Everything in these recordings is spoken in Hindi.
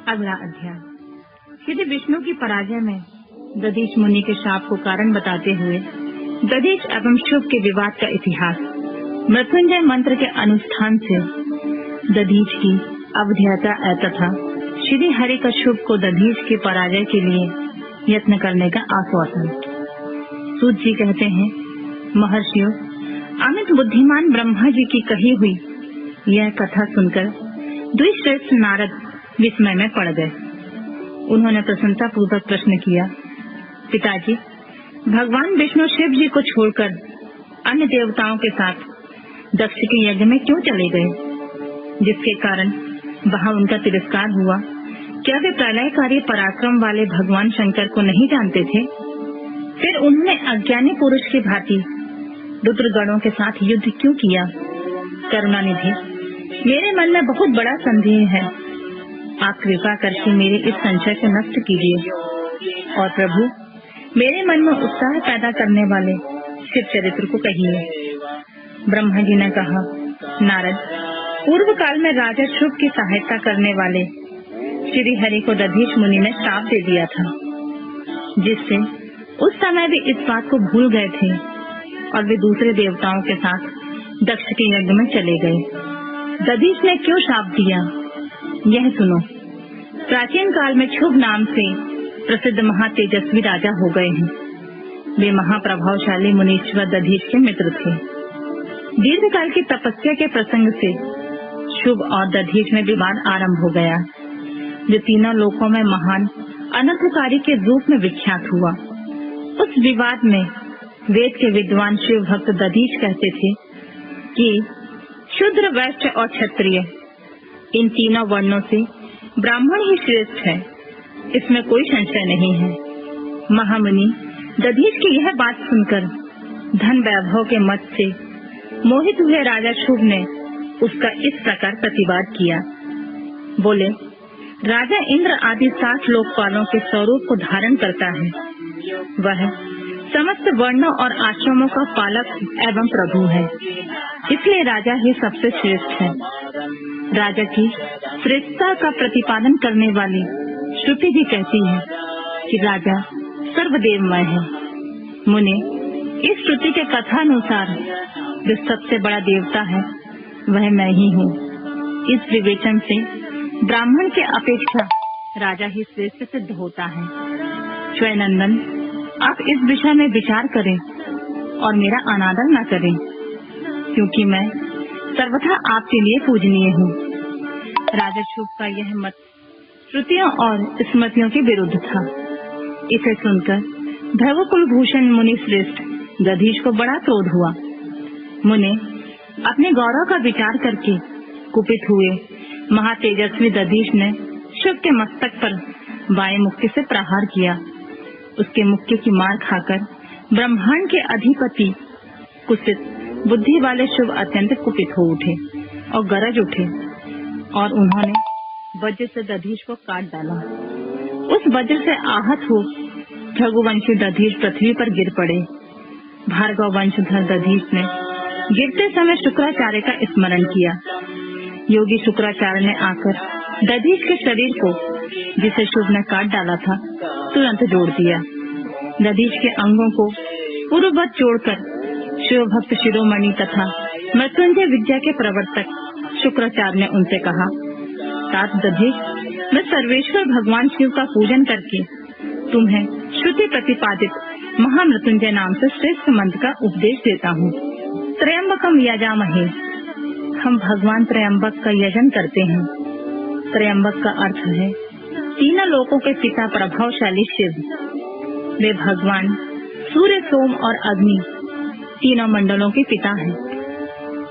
अगला अध्याय। श्री विष्णु की पराजय में दधीच मुनि के शाप को कारण बताते हुए दधीच एवं शुभ के विवाद का इतिहास। मृत्युंजय मंत्र के अनुष्ठान से दधीच की अवध्यता तथा श्री हरि का शुभ को दधीच के पराजय के लिए यत्न करने का आश्वासन। सूत जी कहते हैं, महर्षियों, अमित बुद्धिमान ब्रह्मा जी की कही हुई यह कथा सुनकर द्विश्रेष्ठ नारद विस्मय में पड़ गए। उन्होंने प्रसन्नता पूर्वक प्रश्न किया, पिताजी, भगवान विष्णु शिव जी को छोड़कर अन्य देवताओं के साथ दक्ष के यज्ञ में क्यों चले गए, जिसके कारण वहां उनका तिरस्कार हुआ? क्या वे प्रलयकारी पराक्रम वाले भगवान शंकर को नहीं जानते थे? फिर उन्होंने अज्ञानी पुरुष की भांति रुद्रगणों के साथ युद्ध क्यों किया? करुणानिधि, मेरे मन में बहुत बड़ा संदेह है। आप कृपा करके मेरे इस संशय को नष्ट कीजिए और प्रभु, मेरे मन में उत्साह पैदा करने वाले शिव चरित्र को कहिए। ब्रह्मा जी ने कहा, नारद, पूर्व काल में राजा शुभ की सहायता करने वाले श्री हरि को दधीच मुनि ने श्राप दे दिया था, जिससे उस समय वे इस बात को भूल गए थे और वे दूसरे देवताओं के साथ दक्ष के यज्ञ में चले गए। दधीच ने क्यों श्राप दिया, यह सुनो। प्राचीन काल में शुभ नाम से प्रसिद्ध महातेजस्वी राजा हो गए हैं। वे महाप्रभावशाली मुनीश्वर दधीच के मित्र थे। दीर्घ काल की तपस्या के प्रसंग से शुभ और दधीच में विवाद आरंभ हो गया, जो तीनों लोकों में महान अनर्थकारी के रूप में विख्यात हुआ। उस विवाद में वेद के विद्वान शिव भक्त दधीच कहते थे कि शूद्र, वैश्य और क्षत्रिय, इन तीनों वर्णों से ब्राह्मण ही श्रेष्ठ है, इसमें कोई संशय नहीं है। महामुनि दधीच की यह बात सुनकर धन वैभव के मत से मोहित हुए राजा शुभ ने उसका इस प्रकार प्रतिवाद किया। बोले, राजा इंद्र आदि 60 लोकपालों के स्वरूप को धारण करता है। वह समस्त वर्णों और आश्रमों का पालक एवं प्रभु है, इसलिए राजा ही सबसे श्रेष्ठ है। राजा की श्रेष्ठता का प्रतिपादन करने वाली श्रुति भी कहती है कि राजा सर्वदेवमय है। मुने, इस श्रुति के कथानुसार जो सबसे बड़ा देवता है वह मैं ही हूँ। इस विवेचन से ब्राह्मण के अपेक्षा राजा ही श्रेष्ठ सिद्ध होता है। स्वयंनंदन, आप इस विषय में विचार करें और मेरा अनादर न करें, क्योंकि मैं सर्वथा आपके लिए पूजनीय हूँ। राजा शुभ का यह मत श्रुतियों और स्मृतियों के विरुद्ध था। इसे सुनकर भैवकुल भूषण मुनि श्रेष्ठ दधीच को बड़ा क्रोध हुआ। मुने, अपने गौरव का विचार करके कुपित हुए महातेजस्वी दधीच ने शुभ के मस्तक पर बाएं मुक्के से प्रहार किया। उसके मुक्के की मार खाकर ब्रह्मांड के अधिपति कुत्सित बुद्धि वाले शुभ अत्यंत कुपित हो उठे और गरज उठे और उन्होंने वज्र से दधीच को काट डाला। उस वज्र से आहत हो भृगुवंशी दधीच पृथ्वी पर गिर पड़े। भार्गव वंशधर दधीच ने गिरते समय शुक्राचार्य का स्मरण किया। योगी शुक्राचार्य ने आकर दधीच के शरीर को, जिसे शुभ ने काट डाला था, तुरंत जोड़ दिया। दधीच के अंगों को पूर्ववत जोड़कर शिव भक्त शिरोमणि तथा मृत्युंजय विद्या के प्रवर्तक शुक्राचार्य ने उनसे कहा, तात दधीच, मैं सर्वेश्वर भगवान शिव का पूजन करके तुम्हें श्रुति प्रतिपादित महामृत्युंजय नाम से श्रेष्ठ मंत्र का उपदेश देता हूँ। त्रयंबकम यजामहे, हम भगवान त्रयंबक का यजन करते हैं। त्रयंबक का अर्थ है तीनों लोकों के पिता प्रभावशाली शिव। वे भगवान सूर्य, सोम और अग्नि तीनों मंडलों के पिता हैं।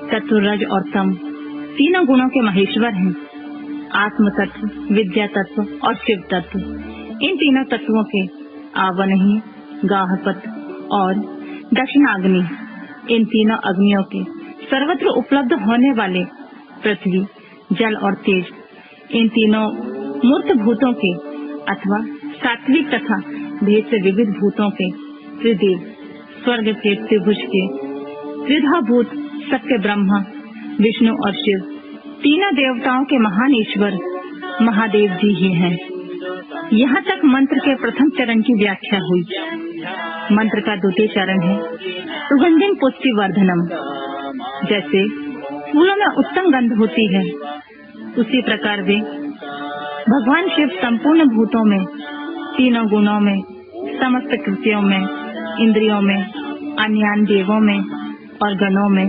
तत्व, रज और तम तीनों गुणों के महेश्वर हैं। आत्म तत्व, विद्या तत्व और शिव तत्व, इन तीनों तत्वों के आवनही, गाहपत और दक्षिणाग्नि, इन तीनों अग्नियों के सर्वत्र उपलब्ध होने वाले पृथ्वी, जल और तेज, इन तीनों मूर्त भूतों के अथवा सात्विक तथा भेद से विविध भूतों के त्रिदेव, स्वर्ग के त्रिभुज के त्रिधाभूत सबके ब्रह्मा, विष्णु और शिव, तीनों देवताओं के महान ईश्वर महादेव जी ही हैं। यहाँ तक मंत्र के प्रथम चरण की व्याख्या हुई। मंत्र का द्वितीय चरण है सुगंधिम पुष्टि वर्धनम। जैसे फूलों में उत्तम गंध होती है, उसी प्रकार वे भगवान शिव संपूर्ण भूतों में, तीनों गुणों में, समस्त कृतियों में, इंद्रियों में, अन्यान देवों में और गणों में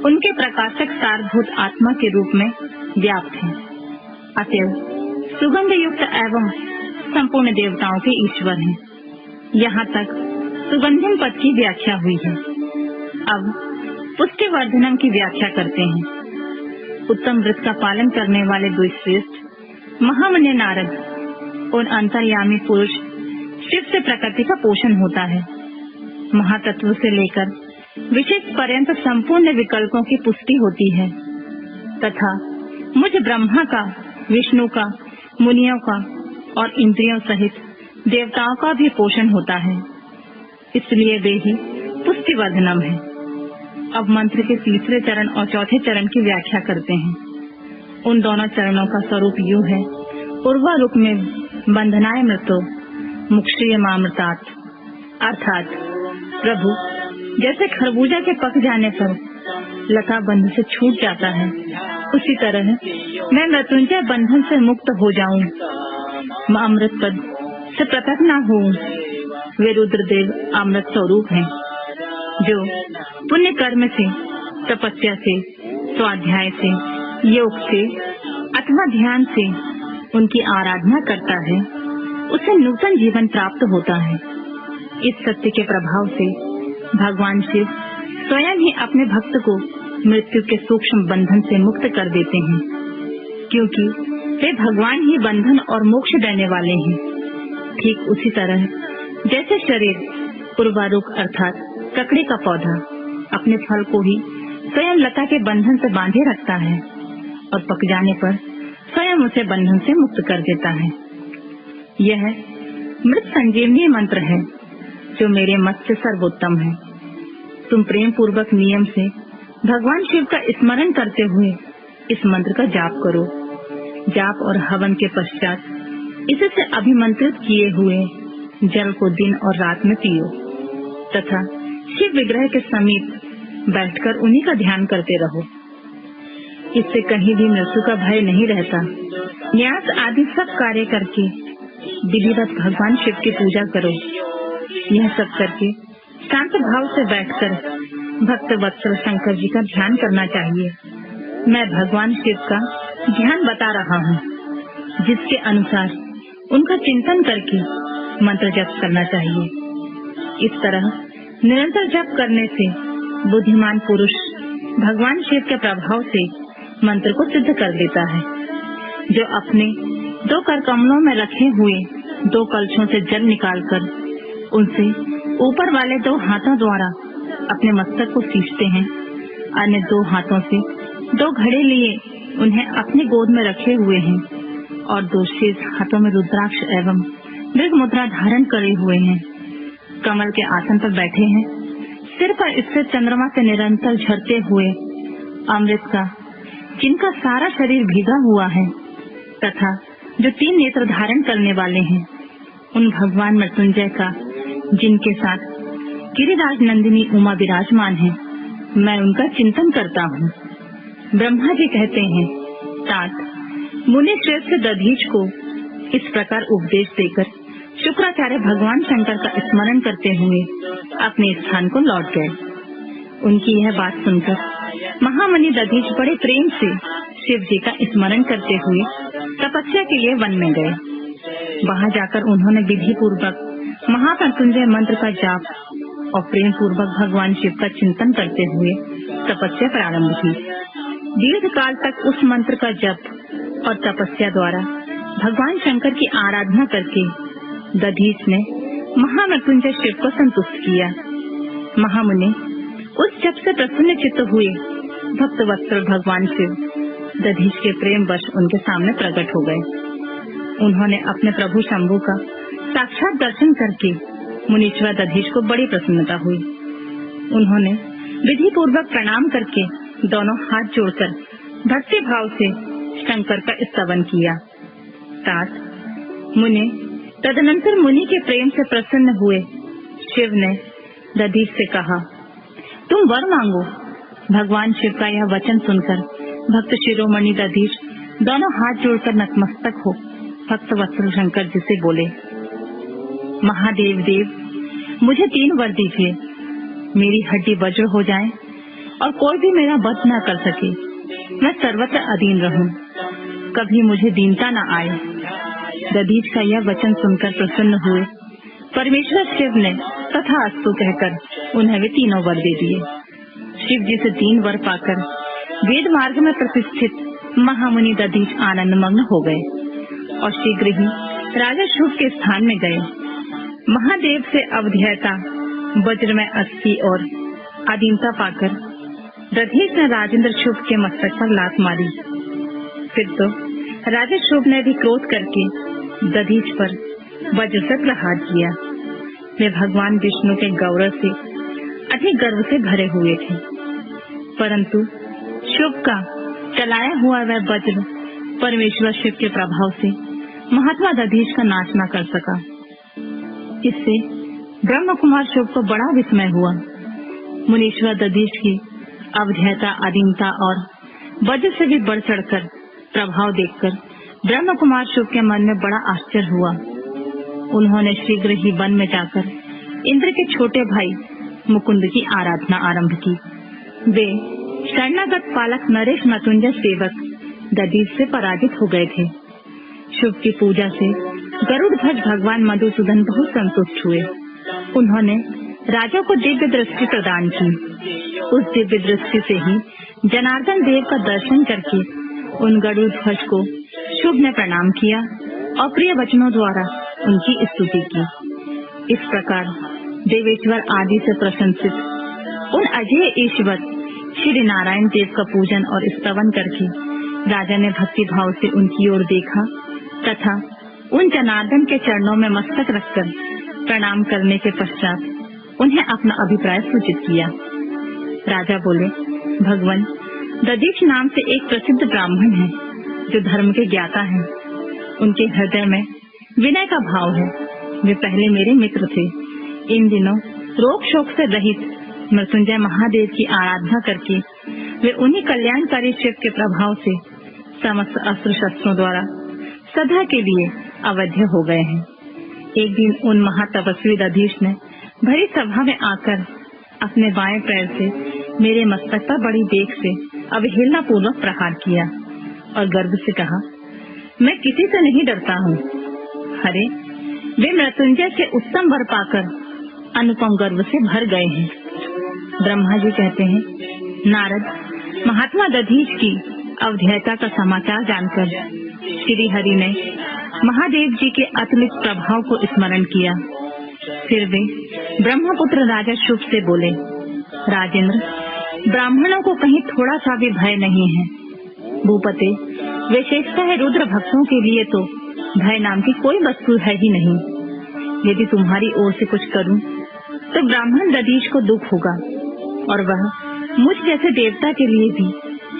उनके प्रकाशक सारभूत आत्मा के रूप में व्याप्त हैं। अतएव सुगंध युक्त एवं संपूर्ण देवताओं के ईश्वर हैं। यहाँ तक सुगंधिम पद की व्याख्या हुई है। अब पुष्टि वर्धनम की व्याख्या करते हैं। उत्तम व्रत का पालन करने वाले दो श्रेष्ठ महामुनि नारद और अंतर्यामी पुरुष शिव से प्रकृति का पोषण होता है। महातत्व से लेकर विशेष पर्यंत संपूर्ण विकल्पों की पुष्टि होती है तथा मुझ ब्रह्मा का, विष्णु का, मुनियों का और इंद्रियों सहित देवताओं का भी पोषण होता है। इसलिए वे ही पुष्टि वर्धनम है। अब मंत्र के तीसरे चरण और चौथे चरण की व्याख्या करते हैं। उन दोनों चरणों का स्वरूप यूं है। उर्वारुक में बंधनाय मृतो मुक्षीय मामृतात, अर्थात प्रभु जैसे खरबूजा के पक जाने पर लता बंध से छूट जाता है, उसी तरह मैं मृत्युंजय बंधन से मुक्त हो जाऊं, मैं अमृत पद से पृथक न हूँ। वे रुद्रदेव अमृत स्वरूप हैं, जो पुण्य कर्म से, तपस्या से, स्वाध्याय से, योग से अथवा ध्यान से उनकी आराधना करता है, उसे नूतन जीवन प्राप्त होता है। इस सत्य के प्रभाव से भगवान शिव स्वयं ही अपने भक्त को मृत्यु के सूक्ष्म बंधन से मुक्त कर देते हैं, क्योंकि वे भगवान ही बंधन और मोक्ष देने वाले हैं। ठीक उसी तरह जैसे शरीर उर्वारुक अर्थात ककड़ी का पौधा अपने फल को ही स्वयं लता के बंधन से बांधे रखता है और पक जाने पर स्वयं उसे बंधन से मुक्त कर देता है। यह मृत संजीवनी मंत्र है, जो मेरे मत से सर्वोत्तम है। तुम प्रेम पूर्वक नियम से भगवान शिव का स्मरण करते हुए इस मंत्र का जाप करो। जाप और हवन के पश्चात इससे अभिमंत्रित किए हुए जल को दिन और रात में पियो तथा शिव विग्रह के समीप बैठकर उन्हीं का ध्यान करते रहो। इससे कहीं भी मृत्यु का भय नहीं रहता। न्यास आदि सब कार्य करके विधिवत भगवान शिव की पूजा करो। यह सब करके शांत भाव से बैठकर भक्त वत्सल शंकर जी का ध्यान करना चाहिए। मैं भगवान शिव का ध्यान बता रहा हूँ, जिसके अनुसार उनका चिंतन करके मंत्र जप करना चाहिए। इस तरह निरंतर जप करने से बुद्धिमान पुरुष भगवान शिव के प्रभाव से मंत्र को सिद्ध कर देता है। जो अपने दो करकमलों में रखे हुए दो कलशों से जल निकालकर उनसे ऊपर वाले दो हाथों द्वारा अपने मस्तक को सींचते हैं, अन्य दो हाथों से दो घड़े लिए उन्हें अपनी गोद में रखे हुए हैं और दो शेष हाथों में रुद्राक्ष एवं मृग मुद्रा धारण करे हुए हैं, कमल के आसन पर बैठे हैं। सिर पर इससे चंद्रमा से निरंतर झरते हुए अमृत का जिनका सारा शरीर भीगा हुआ है तथा जो 3 नेत्र धारण करने वाले हैं, उन भगवान मृत्युंजय का जिनके साथ गिरिराज नंदिनी उमा विराजमान है, मैं उनका चिंतन करता हूँ। ब्रह्मा जी कहते हैं, तात मुनि श्रेष्ठ दधीच को इस प्रकार उपदेश देकर शुक्राचार्य भगवान शंकर का स्मरण करते हुए अपने स्थान को लौट गए। उनकी यह बात सुनकर महामुनि दधीच बड़े प्रेम से शिव जी का स्मरण करते हुए तपस्या के लिए वन में गए। वहां जाकर उन्होंने विधि पूर्वक महामृत्युंजय मंत्र का जाप और प्रेम पूर्वक भगवान शिव का चिंतन करते हुए तपस्या प्रारंभ की। दीर्घ काल तक उस मंत्र का जप और तपस्या द्वारा भगवान शंकर की आराधना करके दधीच ने महामृत्युंजय शिव को संतुष्ट किया। महामुनि उस जप से प्रसन्न चित्त हुए भक्त वत्सल भगवान शिव दधीच के प्रेम वश उनके सामने प्रकट हो गए। उन्होंने अपने प्रभु शंभु का साक्षात दर्शन करके मुनीश्वर दधीच को बड़ी प्रसन्नता हुई। उन्होंने विधि पूर्वक प्रणाम करके दोनों हाथ जोड़कर भक्ति भाव से शंकर का स्तवन किया। स्टार्ट। मुने तदनंतर मुनि के प्रेम से प्रसन्न हुए शिव ने दधीच से कहा, तुम वर मांगो। भगवान शिव का यह वचन सुनकर भक्त शिरोमणि दधीच दोनों हाथ जोड़कर नतमस्तक हो भक्त वत्सल शंकर जी से बोले, महादेव देव, मुझे 3 वर दीजिए। मेरी हड्डी वज्र हो जाए और कोई भी मेरा वध न कर सके। मैं सर्वत्र अधीन रहूं, कभी मुझे दीनता न आए। दधीच का यह वचन सुनकर प्रसन्न हुए परमेश्वर शिव ने तथास्तु कहकर उन्हें वे तीनों वर दे दिए। शिव जी से 3 वर पाकर वेद मार्ग में प्रतिष्ठित महामुनि दधीच आनंद मग्न हो गए और शीघ्र ही राजा शुभ के स्थान में गए। महादेव से अवध्यता वज्र में अस्थि और अधीनता पाकर दधीच ने राजेंद्र शुभ के मस्तक पर लात मारी। फिर तो राजा शुभ ने भी क्रोध करके दधीच पर वज्र से प्रहार किया। वे भगवान विष्णु के गौरव से अधिक गर्व से भरे हुए थे, परंतु शुभ का चलाया हुआ वह वज्र परमेश्वर शिव के प्रभाव से महात्मा दधीच का नाश न कर सका। इससे ब्रह्म कुमार शुभ को बड़ा विस्मय हुआ। मुनीश्वर दधीच की अवध्यता, अधीनता और वज्र से भी बढ़ चढ़कर प्रभाव देखकर ब्रह्म कुमार शुभ के मन में बड़ा आश्चर्य हुआ। उन्होंने शीघ्र ही वन में जाकर इंद्र के छोटे भाई मुकुंद की आराधना आरंभ की। वे शरणागत पालक नरेश मृत्युंजय सेवक दधीच से पराजित हो गए थे। शुभ की पूजा से गरुड़ ध्वज भगवान मधुसूदन बहुत संतुष्ट हुए। उन्होंने राजा को दिव्य दृष्टि प्रदान की। उस दिव्य दृष्टि से ही जनार्दन देव का दर्शन करके उन गरुड़ ध्वज को शुभ ने प्रणाम किया और प्रिय वचनों द्वारा उनकी स्तुति की। इस प्रकार देवेश्वर आदि से प्रशंसित उन अजय ईश्वर श्री नारायण देव का पूजन और स्तवन करके राजा ने भक्ति भाव से उनकी ओर देखा तथा उन जनार्दन के चरणों में मस्तक रखकर प्रणाम करने के पश्चात उन्हें अपना अभिप्राय सूचित किया। राजा बोले, भगवान दधीच नाम से एक प्रसिद्ध ब्राह्मण है जो धर्म के ज्ञाता हैं। उनके हृदय में विनय का भाव है। वे पहले मेरे मित्र थे। इन दिनों रोग शोक से रहित मृत्युंजय महादेव की आराधना करके वे उन्हीं कल्याणकारी शिव के प्रभाव से समस्त अस्त्र शस्त्रों द्वारा सदा के लिए अवध्य हो गए हैं। एक दिन उन महातपस्वी दधीच ने भरी सभा में आकर अपने बाएं पैर से मेरे मस्तक पर बड़ी बेग से अवहेलना पूर्वक प्रहार किया और गर्व से कहा, मैं किसी से नहीं डरता हूँ। अरे वे मृत्युंजय से उत्तम वर पाकर अनुपम गर्व से भर गए हैं। ब्रह्मा जी कहते हैं, नारद, महात्मा दधीच की अवध्यता का समाचार जानकर श्री हरि ने महादेव जी के अतुलित प्रभाव को स्मरण किया। फिर वे ब्रह्मपुत्र राजा शुभ से बोले, राजेंद्र, ब्राह्मणों को कहीं थोड़ा सा भी भय नहीं है। भूपते, विशेषतः रुद्र भक्तों के लिए तो भय नाम की कोई वस्तु है ही नहीं। यदि तुम्हारी ओर से कुछ करूं तो ब्राह्मण दधीच को दुख होगा और वह मुझ जैसे देवता के लिए भी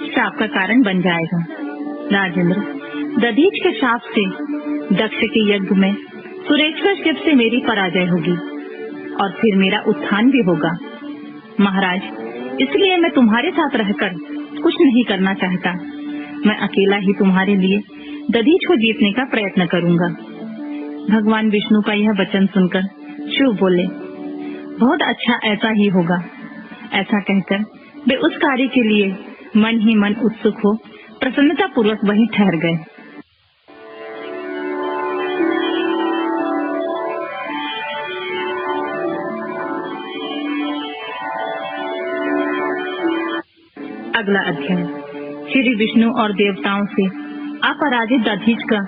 शाप का कारण बन जाएगा। राजेंद्र, दधीच के शाप से दक्ष के यज्ञ में सुरेश्वर शिव से मेरी पराजय होगी और फिर मेरा उत्थान भी होगा। महाराज, इसलिए मैं तुम्हारे साथ रहकर कुछ नहीं करना चाहता। मैं अकेला ही तुम्हारे लिए दधीच को जीतने का प्रयत्न करूंगा। भगवान विष्णु का यह वचन सुनकर शिव बोले, बहुत अच्छा, ऐसा ही होगा। ऐसा कहकर वे उस कार्य के लिए मन ही मन उत्सुक हो प्रसन्नता पूर्वक वहीं ठहर गए। अगला अध्याय श्री विष्णु और देवताओं से अपराजित दधीच का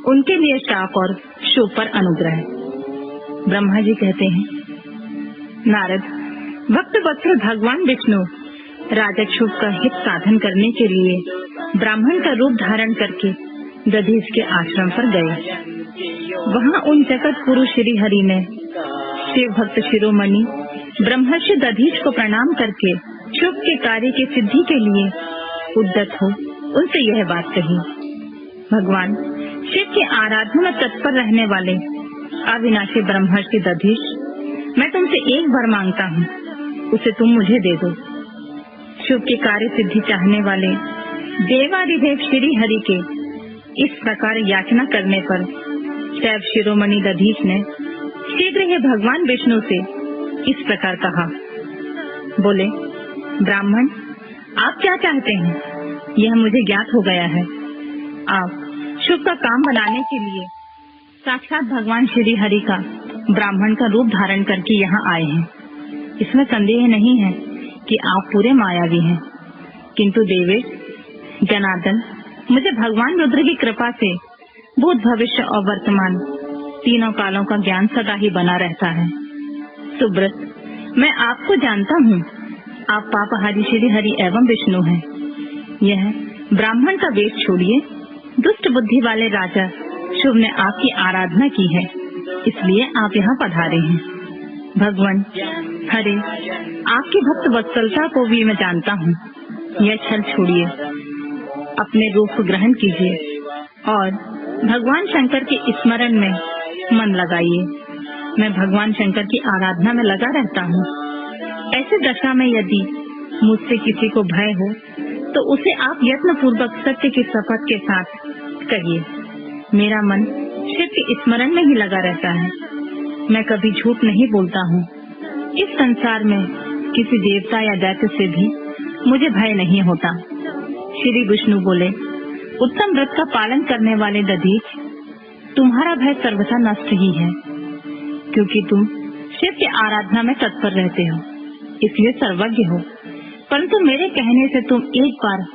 उनके लिए शाप और शुभ पर अनुग्रह। ब्रह्मा जी कहते हैं, नारद, भक्त वत्सल भगवान विष्णु राजा शुभ का हित साधन करने के लिए ब्राह्मण का रूप धारण करके दधीच के आश्रम पर गए। वहाँ उन जगत गुरु श्री हरि ने शिव भक्त शिरोमणि ब्रह्मर्षि दधीच को प्रणाम करके शुभ के कार्य की सिद्धि के लिए उद्यत हो उनसे यह बात कही। भगवान शिव की आराधना में तत्पर रहने वाले अविनाशी ब्रह्मर्षि दधीच, मैं तुमसे एक वर मांगता हूँ, उसे तुम मुझे दे दो। शिव की कार्य सिद्धि चाहने वाले देवादिदेव श्री हरि के इस प्रकार याचना करने पर शैव शिरोमणि दधीच ने शीघ्र ही भगवान विष्णु से इस प्रकार कहा। बोले, ब्राह्मण, आप क्या चाहते हैं, यह मुझे ज्ञात हो गया है। आप शिव का काम बनाने के लिए साक्षात भगवान श्री हरि का ब्राह्मण का रूप धारण करके यहाँ आए हैं। इसमें संदेह नहीं है कि आप पूरे मायावी हैं, किंतु देवेश जनार्दन, मुझे भगवान रुद्र की कृपा से भूत, भविष्य और वर्तमान तीनों कालों का ज्ञान सदा ही बना रहता है। सुब्रत, मैं आपको जानता हूँ, आप पापहारी श्री हरि एवं विष्णु हैं। यह ब्राह्मण का वेश छोड़िए, दुष्ट बुद्धि वाले राजा शुभ ने आपकी आराधना की है, इसलिए आप यहाँ पधारे हैं। भगवान हरे, आपकी भक्त वत्सलता को भी मैं जानता हूँ। यह छल छोड़िए, अपने रूप को ग्रहण कीजिए और भगवान शंकर के स्मरण में मन लगाइए। मैं भगवान शंकर की आराधना में लगा रहता हूँ। ऐसी दशा में यदि मुझसे किसी को भय हो तो उसे आप यत्न पूर्वक सत्य की शपथ के साथ कहिए। मेरा मन शिव के स्मरण में ही लगा रहता है। मैं कभी झूठ नहीं बोलता हूँ। इस संसार में किसी देवता या दैत्य से भी मुझे भय नहीं होता। श्री विष्णु बोले, उत्तम व्रत का पालन करने वाले दधीच, तुम्हारा भय सर्वथा नष्ट ही है, क्योंकि तुम शिव की आराधना में तत्पर रहते हो, इसलिए सर्वज्ञ हो। परंतु मेरे कहने से तुम एक बार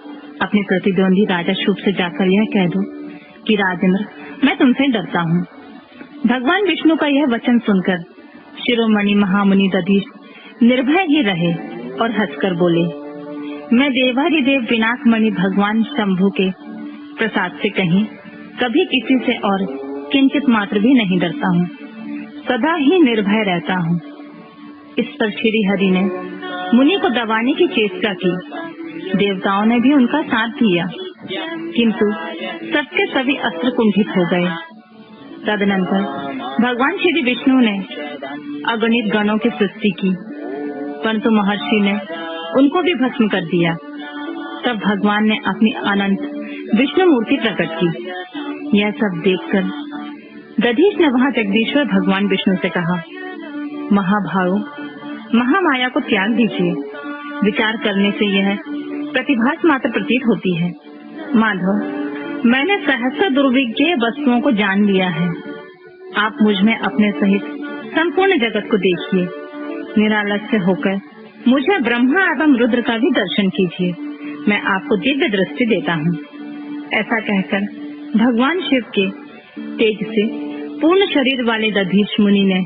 अपने प्रतिद्वंदी राजा शुभ से जाकर यह कह दो कि राजेंद्र, मैं तुमसे डरता हूँ। भगवान विष्णु का यह वचन सुनकर शिरोमणि महामुनि दधीच निर्भय ही रहे और हंसकर बोले, मैं देवादिदेव विनाशमणि भगवान शंभु के प्रसाद से कहीं कभी किसी से और किंचित मात्र भी नहीं डरता हूँ, सदा ही निर्भय रहता हूँ। इस पर श्री हरि ने मुनि को दबाने की चेष्टा की। देवताओं ने भी उनका साथ दिया, किंतु सबके सभी अस्त्र कुंठित हो गए। तदनंतर भगवान श्री विष्णु ने अगणित गणों की सृष्टि की, परंतु महर्षि ने उनको भी भस्म कर दिया। तब भगवान ने अपनी अनंत विष्णु मूर्ति प्रकट की। यह सब देखकर दधीच ने वहाँ जगदीश्वर भगवान विष्णु से कहा, महाभागो, महामाया को त्याग दीजिए। विचार करने से यह प्रतिभास मात्र प्रतीत होती है। माधव, मैंने सहस्र दुर्विज्ञेय वस्तुओं को जान लिया है। आप मुझ में अपने सहित संपूर्ण जगत को देखिए। निरालस्य होकर मुझे ब्रह्मा एवं रुद्र का भी दर्शन कीजिए। मैं आपको दिव्य दृष्टि देता हूँ। ऐसा कहकर भगवान शिव के तेज से पूर्ण शरीर वाले दधीच मुनि ने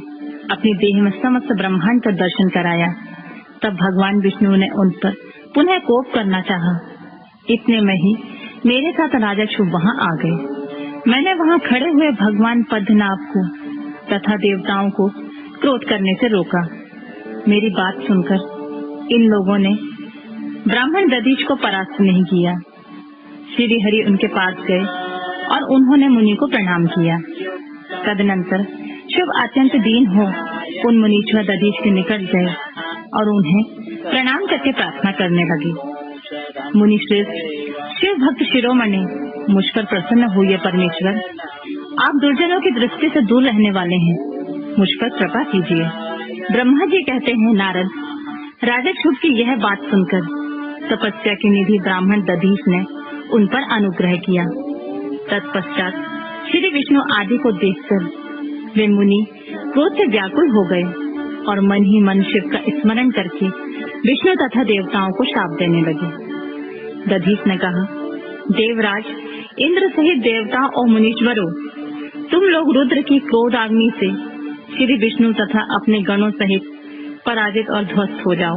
अपनी देह में समस्त ब्रह्मांड का दर्शन कराया। तब भगवान विष्णु ने उन पर पुनः कोप करना चाहा। इतने में ही मेरे साथ राजा शुभ वहाँ आ गए। मैंने वहाँ खड़े हुए भगवान पद्मनाभ को तथा देवताओं को क्रोध करने से रोका। मेरी बात सुनकर इन लोगों ने ब्राह्मण दधीच को परास्त नहीं किया। श्री हरि उनके पास गए और उन्होंने मुनि को प्रणाम किया। तदनंतर शिव अत्यंत दीन हो उन मुनीश्वर दधीच के निकट गए और उन्हें प्रणाम करके प्रार्थना करने लगे। मुनि श्रेष्ठ, शिव भक्त शिरोमणि, मुझ पर प्रसन्न हुए परमेश्वर। आप दुर्जनों की दृष्टि से दूर रहने वाले हैं, मुझ पर कृपा कीजिए। ब्रह्मा जी कहते हैं, नारद, राजा शुभ की यह बात सुनकर तपस्या की निधि ब्राह्मण दधीच ने उन पर अनुग्रह किया। तत्पश्चात श्री विष्णु आदि को देखकर वे मुनि क्रोध से व्याकुल हो गए और मन ही मन शिव का स्मरण करके विष्णु तथा देवताओं को शाप देने लगे। दधीच ने कहा, देवराज, इंद्र सहित देवता और मुनीश्वरों, तुम लोग रुद्र की क्रोध अग्नि से श्री विष्णु तथा अपने गणों सहित पराजित और ध्वस्त हो जाओ।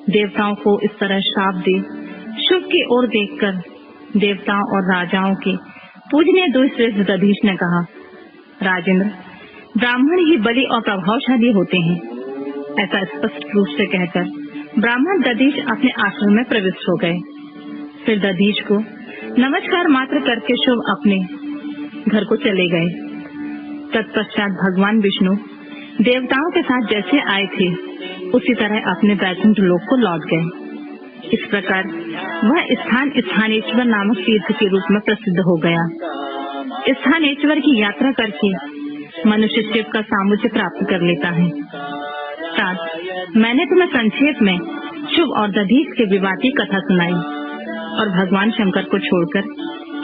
देवताओं को इस तरह श्राप दे शुभ की ओर देखकर देवताओं और राजाओं के पूजनीय दुष्श्रेष्ठ दधीच ने कहा, राजेंद्र, ब्राह्मण ही बलि और प्रभावशाली होते हैं। ऐसा स्पष्ट रूप से कहकर ब्राह्मण दधीच अपने आश्रम में प्रविष्ट हो गए। फिर दधीच को नमस्कार मात्र करके शुभ अपने घर को चले गए। तत्पश्चात भगवान विष्णु देवताओं के साथ जैसे आए थे उसी तरह अपने वैकुंठ लोक को लौट गए। इस प्रकार वह स्थान स्थानेश्वर नामक तीर्थ के रूप में प्रसिद्ध हो गया। स्थानेश्वर की यात्रा करके मनुष्य शिव का सामुज्य प्राप्त कर लेता है। साथ मैंने तुम्हें संक्षेप में शुभ और दधीच के विवाद की कथा सुनाई और भगवान शंकर को छोड़कर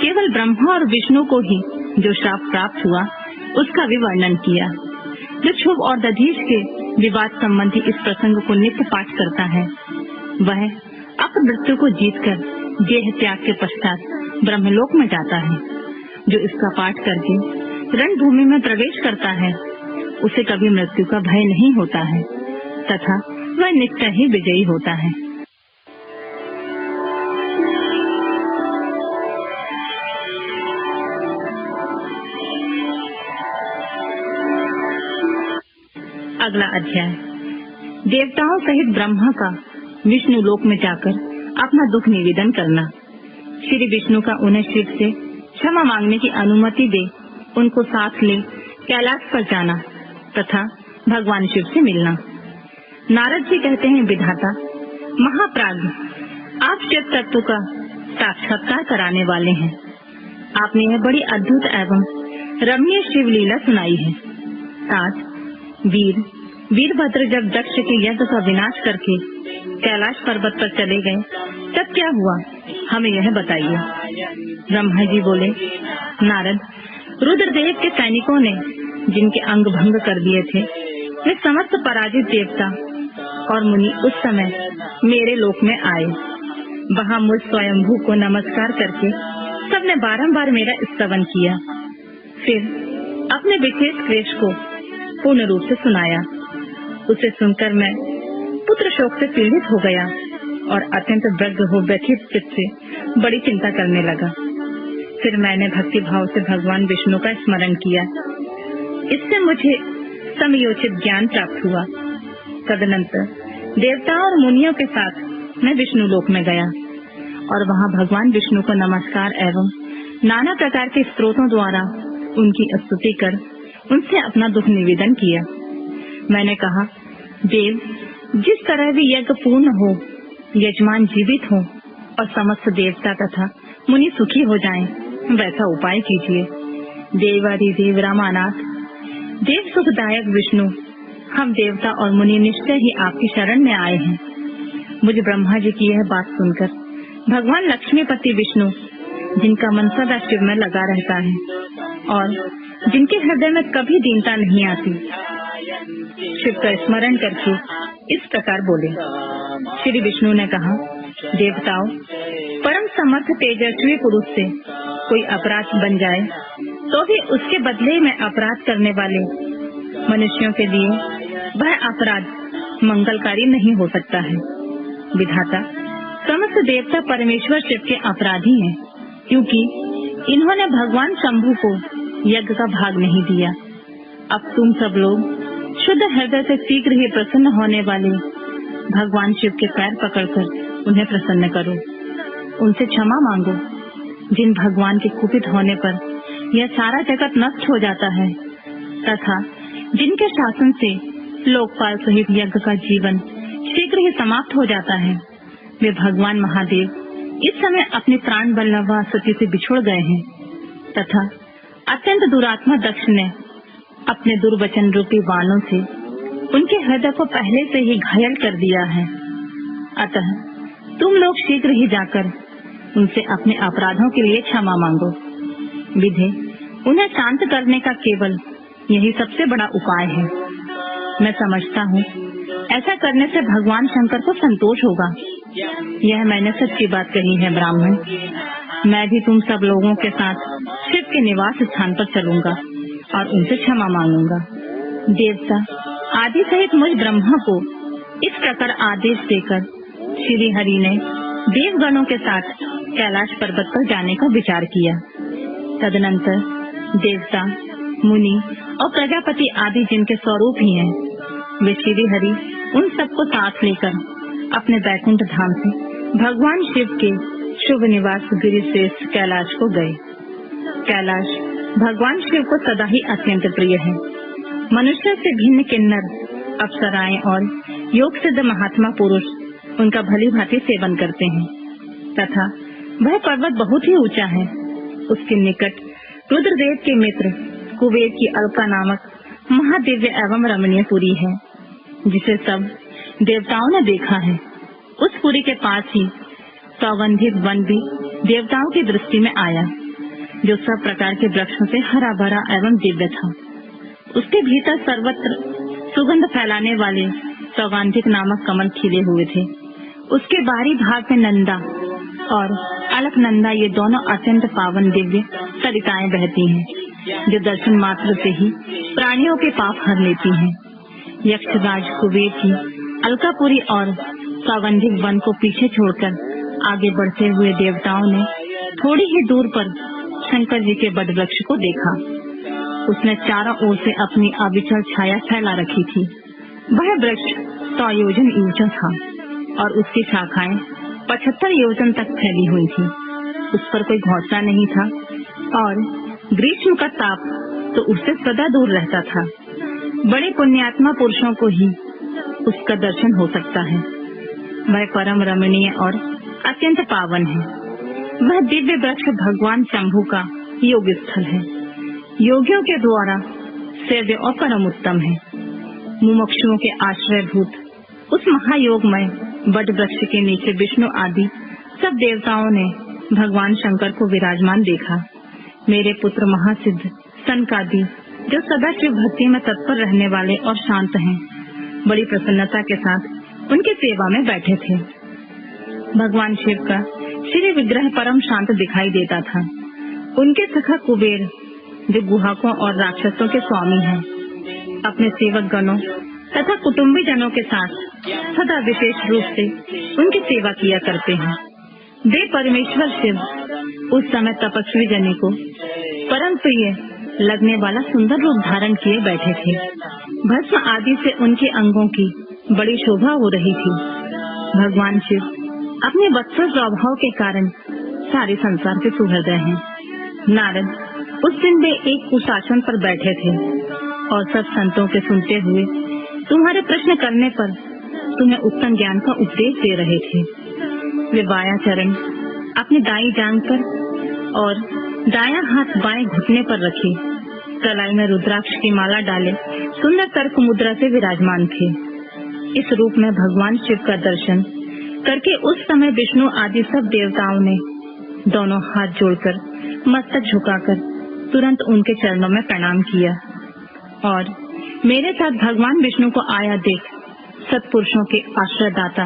केवल ब्रह्मा और विष्णु को ही जो शाप प्राप्त हुआ उसका भी वर्णन किया। जो शुभ और दधीच के विवाद संबंधी इस प्रसंग को नित्य पाठ करता है वह अपनी मृत्यु को जीतकर देह त्याग के पश्चात ब्रह्मलोक में जाता है। जो इसका पाठ करके रणभूमि में प्रवेश करता है उसे कभी मृत्यु का भय नहीं होता है तथा वह नित्य ही विजयी होता है। अगला अध्याय देवताओं सहित ब्रह्मा का विष्णु लोक में जाकर अपना दुख निवेदन करना। श्री विष्णु का उन्हें शिव से क्षमा मांगने की अनुमति दे उनको साथ ले कैलाश पर जाना तथा भगवान शिव से मिलना। नारद जी कहते हैं, विधाता महाप्राज्ञ, आप शिव तत्व का साक्षात्कार कराने वाले हैं। आपने यह बड़ी अद्भुत एवं रमणीय शिव लीला सुनाई है। आज वीरभद्र जब दक्ष के यज्ञ का विनाश करके कैलाश पर्वत पर चले गए तब क्या हुआ, हमें यह बताइए। ब्रह्मा जी बोले, नारद, रुद्रदेव के सैनिकों ने जिनके अंग भंग कर दिए थे वे समस्त पराजित देवता और मुनि उस समय मेरे लोक में आए। वहाँ मुझ स्वयंभू को नमस्कार करके सबने बारंबार मेरा स्तवन किया। फिर अपने विशेष क्लेश को पूर्ण रूप से सुनाया। उसे सुनकर मैं पुत्र शोक से पीड़ित हो गया और अत्यंत व्यग्र हो व्यथित चित्त से बड़ी चिंता करने लगा। फिर मैंने भक्ति भाव से भगवान विष्णु का स्मरण किया। इससे मुझे समयोचित ज्ञान प्राप्त हुआ। तदनंतर देवताओं और मुनियों के साथ मैं विष्णु लोक में गया और वहाँ भगवान विष्णु को नमस्कार एवं नाना प्रकार के स्तोत्रों द्वारा उनकी स्तुति कर उनसे अपना दुख निवेदन किया। मैंने कहा, देव, जिस तरह भी यज्ञ पूर्ण हो, यजमान जीवित हो और समस्त देवता तथा मुनि सुखी हो जाएं, वैसा उपाय कीजिए। देवाधिदेव रामानाथ, देव सुखदायक विष्णु, हम देवता और मुनि निश्चय ही आपकी शरण में आए हैं। मुझे ब्रह्मा जी की यह बात सुनकर भगवान लक्ष्मीपति विष्णु, जिनका मन सदा शिव में लगा रहता है और जिनके हृदय में कभी दीनता नहीं आती, शिव का स्मरण करके इस प्रकार बोले। श्री विष्णु ने कहा, देवताओं, परम समर्थ तेजस्वी पुरुष से कोई अपराध बन जाए तो भी उसके बदले में अपराध करने वाले मनुष्यों के लिए वह अपराध मंगलकारी नहीं हो सकता है। विधाता, समस्त देवता परमेश्वर शिव के अपराधी हैं, क्योंकि इन्होंने भगवान शंभु को यज्ञ का भाग नहीं दिया। अब तुम सब लोग शुद्ध हृदय से शीघ्र ही प्रसन्न होने वाले भगवान शिव के पैर पकड़कर उन्हें प्रसन्न करो, उनसे क्षमा मांगो। जिन भगवान के कुपित होने पर यह सारा जगत नष्ट हो जाता है तथा जिनके शासन से लोकपाल सहित यज्ञ का जीवन शीघ्र ही समाप्त हो जाता है, वे भगवान महादेव इस समय अपने प्राण बल्लभा सती से बिछुड़ गए हैं तथा अत्यंत दुरात्मा दक्ष ने अपने दुर्वचन रूपी बाणों से उनके हृदय को पहले से ही घायल कर दिया है। अतः तुम लोग शीघ्र ही जाकर उनसे अपने अपराधों के लिए क्षमा मांगो। विधे, उन्हें शांत करने का केवल यही सबसे बड़ा उपाय है। मैं समझता हूँ ऐसा करने से भगवान शंकर को संतोष होगा। यह मैंने सच्ची बात कही है ब्राह्मण। मैं भी तुम सब लोगों के साथ शिव के निवास स्थान पर चलूंगा और उनसे क्षमा मांगूंगा। देवता आदि सहित मुझ ब्रह्मा को इस प्रकार आदेश देकर श्री हरि ने देवगणों के साथ कैलाश पर्वत पर जाने का विचार किया। तदनंतर देवता, मुनि और प्रजापति आदि जिनके स्वरूप ही हैं, वे श्री हरि उन सबको साथ लेकर अपने बैकुंठ धाम से भगवान शिव के शुभ निवास गिरिश्रेष्ठ कैलाश को गए। कैलाश भगवान शिव को सदा ही अत्यंत प्रिय है। मनुष्य से भिन्न किन्नर, अप्सराएं और योग सिद्ध महात्मा पुरुष उनका भली भांति सेवन करते हैं तथा वह पर्वत बहुत ही ऊंचा है। उसके निकट रुद्रदेव के मित्र कुबेर की अलका नामक महादिव्य एवं रमणीय पुरी है, जिसे सब देवताओं ने देखा है। उस पुरी के पास ही सौगंधिक वन भी देवताओं की दृष्टि में आया, जो सब प्रकार के वृक्षों से हरा भरा एवं दिव्य था। उसके भीतर सर्वत्र सुगंध फैलाने वाले सौगंधिक नामक कमल खिले हुए थे। उसके बाहरी भाग में नंदा और अलकनंदा ये दोनों अत्यंत पावन दिव्य सरिताएं बहती हैं, जो दर्शन मात्र से ही प्राणियों के पाप हर लेती हैं। यक्षराज कुबेर की अलकापुरी और सौगंधिक वन को पीछे छोड़कर आगे बढ़ते हुए देवताओं ने थोड़ी ही दूर पर शंकर जी के बड़ वृक्ष को देखा। उसने चारों ओर से अपनी अविचल छाया फैला रखी थी। वह वृक्ष 100 योजन ऊंचा था और उसकी शाखाएं 75 योजन तक फैली हुई थी। उस पर कोई घोंसला नहीं था और ग्रीष्म का ताप तो उससे सदा दूर रहता था। बड़े पुण्यात्मा पुरुषों को ही उसका दर्शन हो सकता है। वह परम रमणीय और अत्यंत पावन है। वह दिव्य वृक्ष भगवान शंभु का योग स्थल है। योगियों के द्वारा सेव्य और परम उत्तम है। मुमुक्षुओं के आश्रयभूत उस महायोगमय वट वृक्ष के नीचे विष्णु आदि सब देवताओं ने भगवान शंकर को विराजमान देखा। मेरे पुत्र महासिद्ध सनकादि, जो सदा शिव भक्ति में तत्पर रहने वाले और शांत हैं, बड़ी प्रसन्नता के साथ उनकी सेवा में बैठे थे। भगवान शिव का श्री विग्रह परम शांत दिखाई देता था। उनके सखा कुबेर, जो गुहाकों और राक्षसों के स्वामी हैं, अपने सेवक गणों तथा कुटुंबी जनों के साथ सदा विशेष रूप से उनकी सेवा किया करते हैं। वे परमेश्वर शिव उस समय तपस्वी जने को परम प्रिय लगने वाला सुंदर रूप धारण किए बैठे थे। भस्म आदि से उनके अंगों की बड़ी शोभा हो रही थी। भगवान शिव अपने वत्सल स्वभाव के कारण सारे संसार के सुहृदय हैं। नारद उस दिन वे एक कुशासन पर बैठे थे और सब संतों के सुनते हुए तुम्हारे प्रश्न करने पर तुम्हें उत्तम ज्ञान का उपदेश दे रहे थे। वे बायां चरण अपनी दाईं जांघ पर और दायां हाथ बाएं घुटने पर रखे, कलाई में रुद्राक्ष की माला डाले सुंदर तर्क मुद्रा से विराजमान थे। इस रूप में भगवान शिव का दर्शन करके उस समय विष्णु आदि सब देवताओं ने दोनों हाथ जोड़कर मस्तक झुकाकर तुरंत उनके चरणों में प्रणाम किया और मेरे साथ भगवान विष्णु को आया देख सत्पुरुषों के आश्रयदाता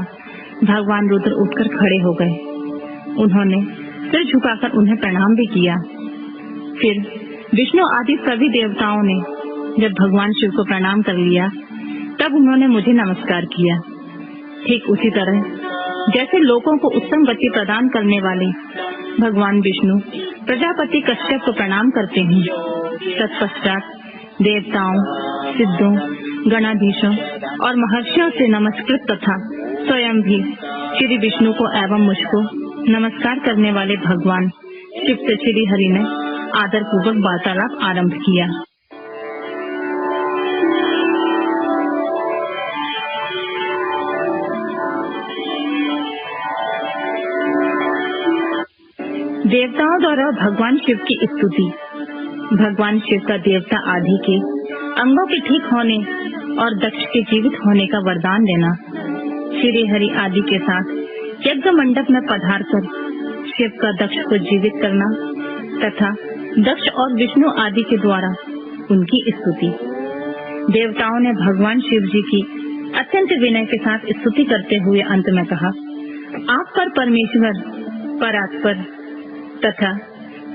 भगवान रुद्र उठकर खड़े हो गए। उन्होंने सिर झुकाकर उन्हें प्रणाम भी किया। फिर विष्णु आदि सभी देवताओं ने जब भगवान शिव को प्रणाम कर लिया, तब उन्होंने मुझे नमस्कार किया। ठीक उसी तरह जैसे लोगों को उत्तम गति प्रदान करने वाले भगवान विष्णु प्रजापति कश्यप को प्रणाम करते हैं, तत्पश्चात देवताओं, सिद्धों, गणाधीशों और महर्षियों से नमस्कृत तथा स्वयं भी श्री विष्णु को एवं मुझको नमस्कार करने वाले भगवान शिव से श्री हरि ने आदर पूर्वक वार्तालाप आरंभ किया। देवताओं द्वारा भगवान शिव की स्तुति। भगवान शिव का देवता आदि के अंगों के ठीक होने और दक्ष के जीवित होने का वरदान देना। श्री हरि आदि के साथ यज्ञ मंडप में पधारकर शिव का दक्ष को जीवित करना तथा दक्ष और विष्णु आदि के द्वारा उनकी स्तुति। देवताओं ने भगवान शिव जी की अत्यंत विनय के साथ स्तुति करते हुए अंत में कहा, आप पर परमेश्वर परात्पर तथा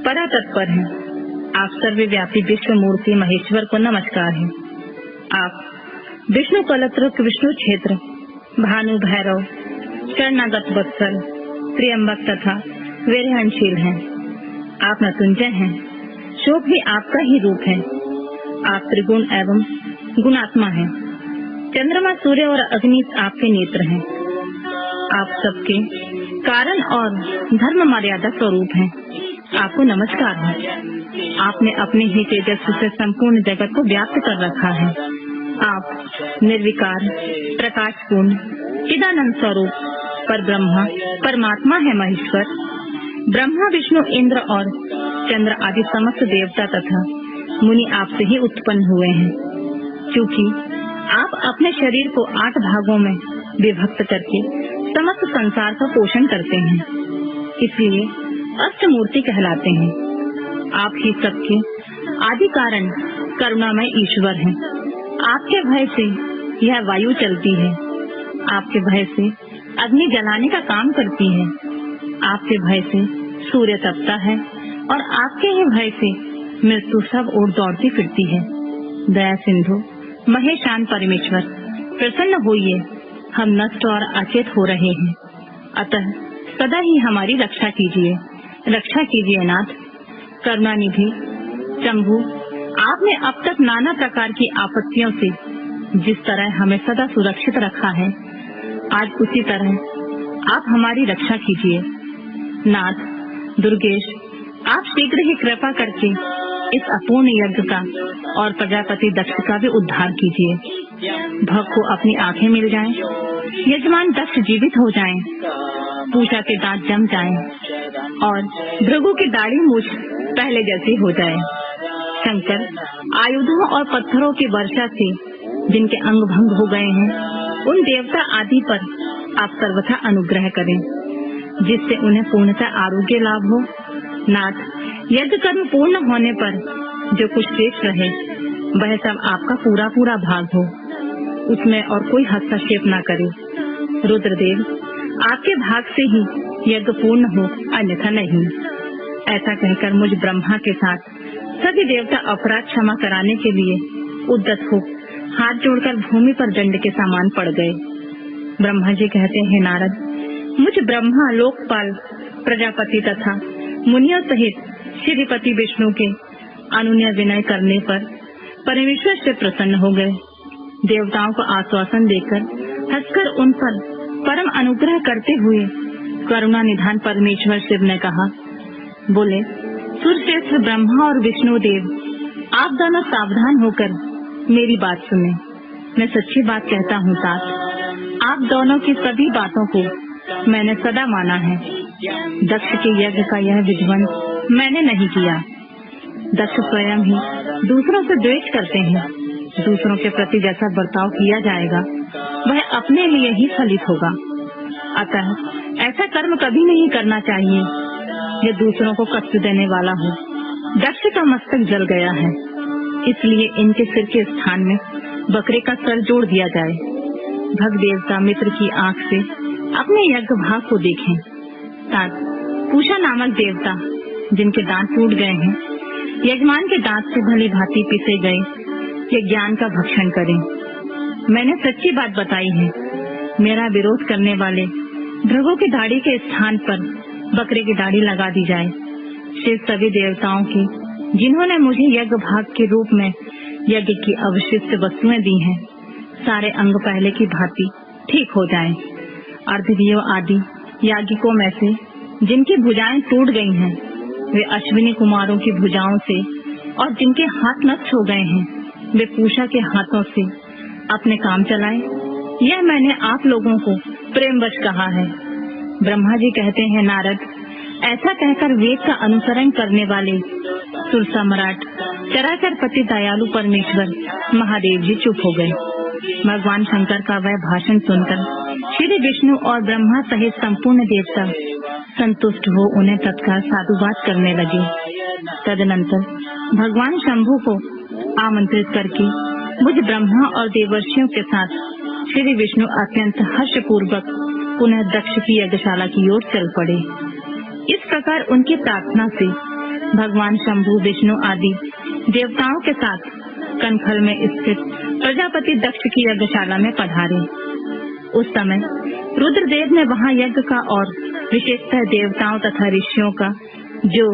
परातत्पर हैं। आप सर्वव्यापी विश्व मूर्ति महेश्वर को नमस्कार है। आप विष्णु कलत्रक, विष्णु क्षेत्र, भानु भैरव, शरणागत वत्सल, त्र्यंबक तथा वीर्यहनशील हैं। आप मृत्युंजय हैं, शोक भी आपका ही रूप है। आप त्रिगुण एवं गुणात्मा हैं। चंद्रमा, सूर्य और अग्नि आपके नेत्र हैं। आप सबके कारण और धर्म मर्यादा स्वरूप हैं। आपको नमस्कार है। आपने अपने ही तेजस्वी से संपूर्ण जगत को व्याप्त कर रखा है। आप निर्विकार, प्रकाशपूर्ण, चिदानंद स्वरूप, पर ब्रह्मा, परमात्मा है महेश्वर। ब्रह्मा, विष्णु, इंद्र और चंद्र आदि समस्त देवता तथा मुनि आपसे ही उत्पन्न हुए हैं। क्योंकि आप अपने शरीर को 8 भागों में विभक्त करके समस्त संसार का पोषण करते हैं, इसलिए अष्टमूर्ति कहलाते हैं। आप ही सबके आदि कारण करुणामय ईश्वर हैं। आपके भय से यह वायु चलती है, आपके भय से अग्नि जलाने का काम करती है, आपके भय से सूर्य तपता है और आपके ही भय से मृत्यु सब ओर दौड़ती फिरती है। दया सिंधु महेशान परमेश्वर, प्रसन्न होइए, हम नष्ट और अचेत हो रहे हैं, अतः सदा ही हमारी रक्षा कीजिए, रक्षा कीजिए नाथ। करुणानिधि शंभु, आपने अब तक नाना प्रकार की आपत्तियों से जिस तरह हमें सदा सुरक्षित रखा है, आज उसी तरह आप हमारी रक्षा कीजिए। नाथ दुर्गेश, आप शीघ्र ही कृपा करके इस अपूर्ण यज्ञ का और प्रजापति दक्ष का भी उद्धार कीजिए। भक्त को अपनी आंखें मिल जाएं, यजमान दक्ष जीवित हो जाएं, पूजा के दांत जम जाएं और भृगु की दाढ़ी मूछ पहले जैसी हो जाए। शंकर आयुधों और पत्थरों की वर्षा से जिनके अंग भंग हो गए हैं, उन देवता आदि पर आप सर्वथा अनुग्रह करें, जिससे उन्हें पूर्णतः आरोग्य लाभ हो। नाथ, यज्ञ कर्म पूर्ण होने पर जो कुछ शेष रहे, वह सब आपका पूरा पूरा भाग हो, उसमें और कोई हस्तक्षेप न करे। रुद्रदेव, आपके भाग से ही यज्ञ पूर्ण हो, अन्यथा नहीं। ऐसा कहकर मुझ ब्रह्मा के साथ सभी देवता अपराध क्षमा कराने के लिए उद्यत हो हाथ जोड़कर भूमि पर दंड के समान पड़ गए। ब्रह्मा जी कहते हैं, नारद, मुझ ब्रह्मा, लोकपाल, प्रजापति तथा मुनियों सहित श्रीपति विष्णु के अनुनय विनय करने पर परमेश्वर से प्रसन्न हो गए। देवताओं को आश्वासन देकर हंसकर उन पर परम अनुग्रह करते हुए करुणा निधान परमेश्वर शिव ने कहा, बोले, सुरश्रेष्ठ ब्रह्मा और विष्णु देव, आप दोनों सावधान होकर मेरी बात सुने। मैं सच्ची बात कहता हूँ तात, आप दोनों की सभी बातों को मैंने सदा माना है। दक्ष के यज्ञ का यह विध्वंस मैंने नहीं किया। दक्ष स्वयं ही दूसरों से द्वेष करते हैं। दूसरों के प्रति जैसा बर्ताव किया जाएगा, वह अपने लिए ही फलित होगा। अतः ऐसा कर्म कभी नहीं करना चाहिए जो दूसरों को कष्ट देने वाला हो। दक्ष का मस्तक जल गया है, इसलिए इनके सिर के स्थान में बकरे का सर जोड़ दिया जाए। भग देवता मित्र की आंख से अपने यज्ञ भाग को देखें। तात, पूषा नामक देवता जिनके दांत टूट गए हैं, यजमान के दांत से भली भांति पिसे गए ये ज्ञान का भक्षण करें। मैंने सच्ची बात बताई है। मेरा विरोध करने वाले भृगु की दाढ़ी के स्थान पर बकरे की दाढ़ी लगा दी जाए। शेष सभी देवताओं की जिन्होंने मुझे यज्ञ भाग के रूप में यज्ञ की अवशिष्ट वस्तुएं दी हैं, सारे अंग पहले की भांति ठीक हो जाएं। अर्धदेव आदि याज्ञिकों में से जिनकी भुजाएं टूट गई हैं, वे अश्विनी कुमारों की भुजाओं से, और जिनके हाथ नष्ट हो गए हैं, वे पूषा के हाथों से अपने काम चलाएं। यह मैंने आप लोगों को प्रेमवश कहा है। ब्रह्मा जी कहते हैं, नारद, ऐसा कहकर वेद का अनुसरण करने वाले सुर सम्राट चराचर पति दयालु परमेश्वर महादेव जी चुप हो गए। भगवान शंकर का वह भाषण सुनकर श्री विष्णु और ब्रह्मा सहित संपूर्ण देवता संतुष्ट हो उन्हें तत्काल साधुवाद करने लगे। तदनंतर भगवान शंभु को आमंत्रित करके मुझ ब्रह्मा और देवर्षियों के साथ श्री विष्णु अत्यंत हर्षपूर्वक पुनः दक्ष की यज्ञशाला की ओर चल पड़े। इस प्रकार उनकी प्रार्थना से भगवान शंभु, विष्णु आदि देवताओं के साथ कनखल में स्थित प्रजापति दक्ष की यज्ञशाला में पधारे। उस समय रुद्रदेव ने वहां यज्ञ का और विशेषतः देवताओं तथा ऋषियों का जो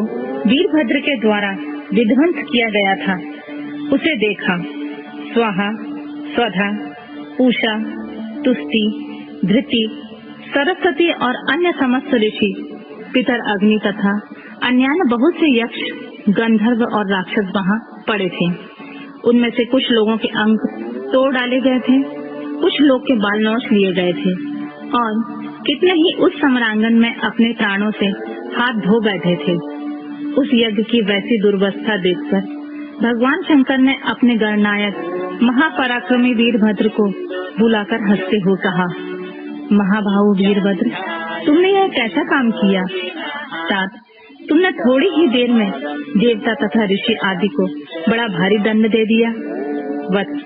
वीरभद्र के द्वारा विध्वंस किया गया था, उसे देखा। स्वाहा, स्वधा, पूषा, तुष्टि, धृति, सरस्वती और अन्य समस्त ऋषि, पितर अग्नि तथा अन्यान्य बहुत से यक्ष गंधर्व और राक्षस वहां पड़े थे। उनमें से कुछ लोगों के अंग तोड़ डाले गए थे, कुछ लोग के बाल नोच लिए गए थे और कितने ही उस समरांगन में अपने प्राणों से हाथ धो बैठे थे। उस यज्ञ की वैसी दुर्वस्था देखकर भगवान शंकर ने अपने गणनायक महापराक्रमी वीरभद्र को बुलाकर हंसते हुए कहा, महाबाहु वीरभद्र, तुमने यह कैसा काम किया? तात, तुमने थोड़ी ही देर में देवता तथा ऋषि आदि को बड़ा भारी दंड दे दिया। वत्स,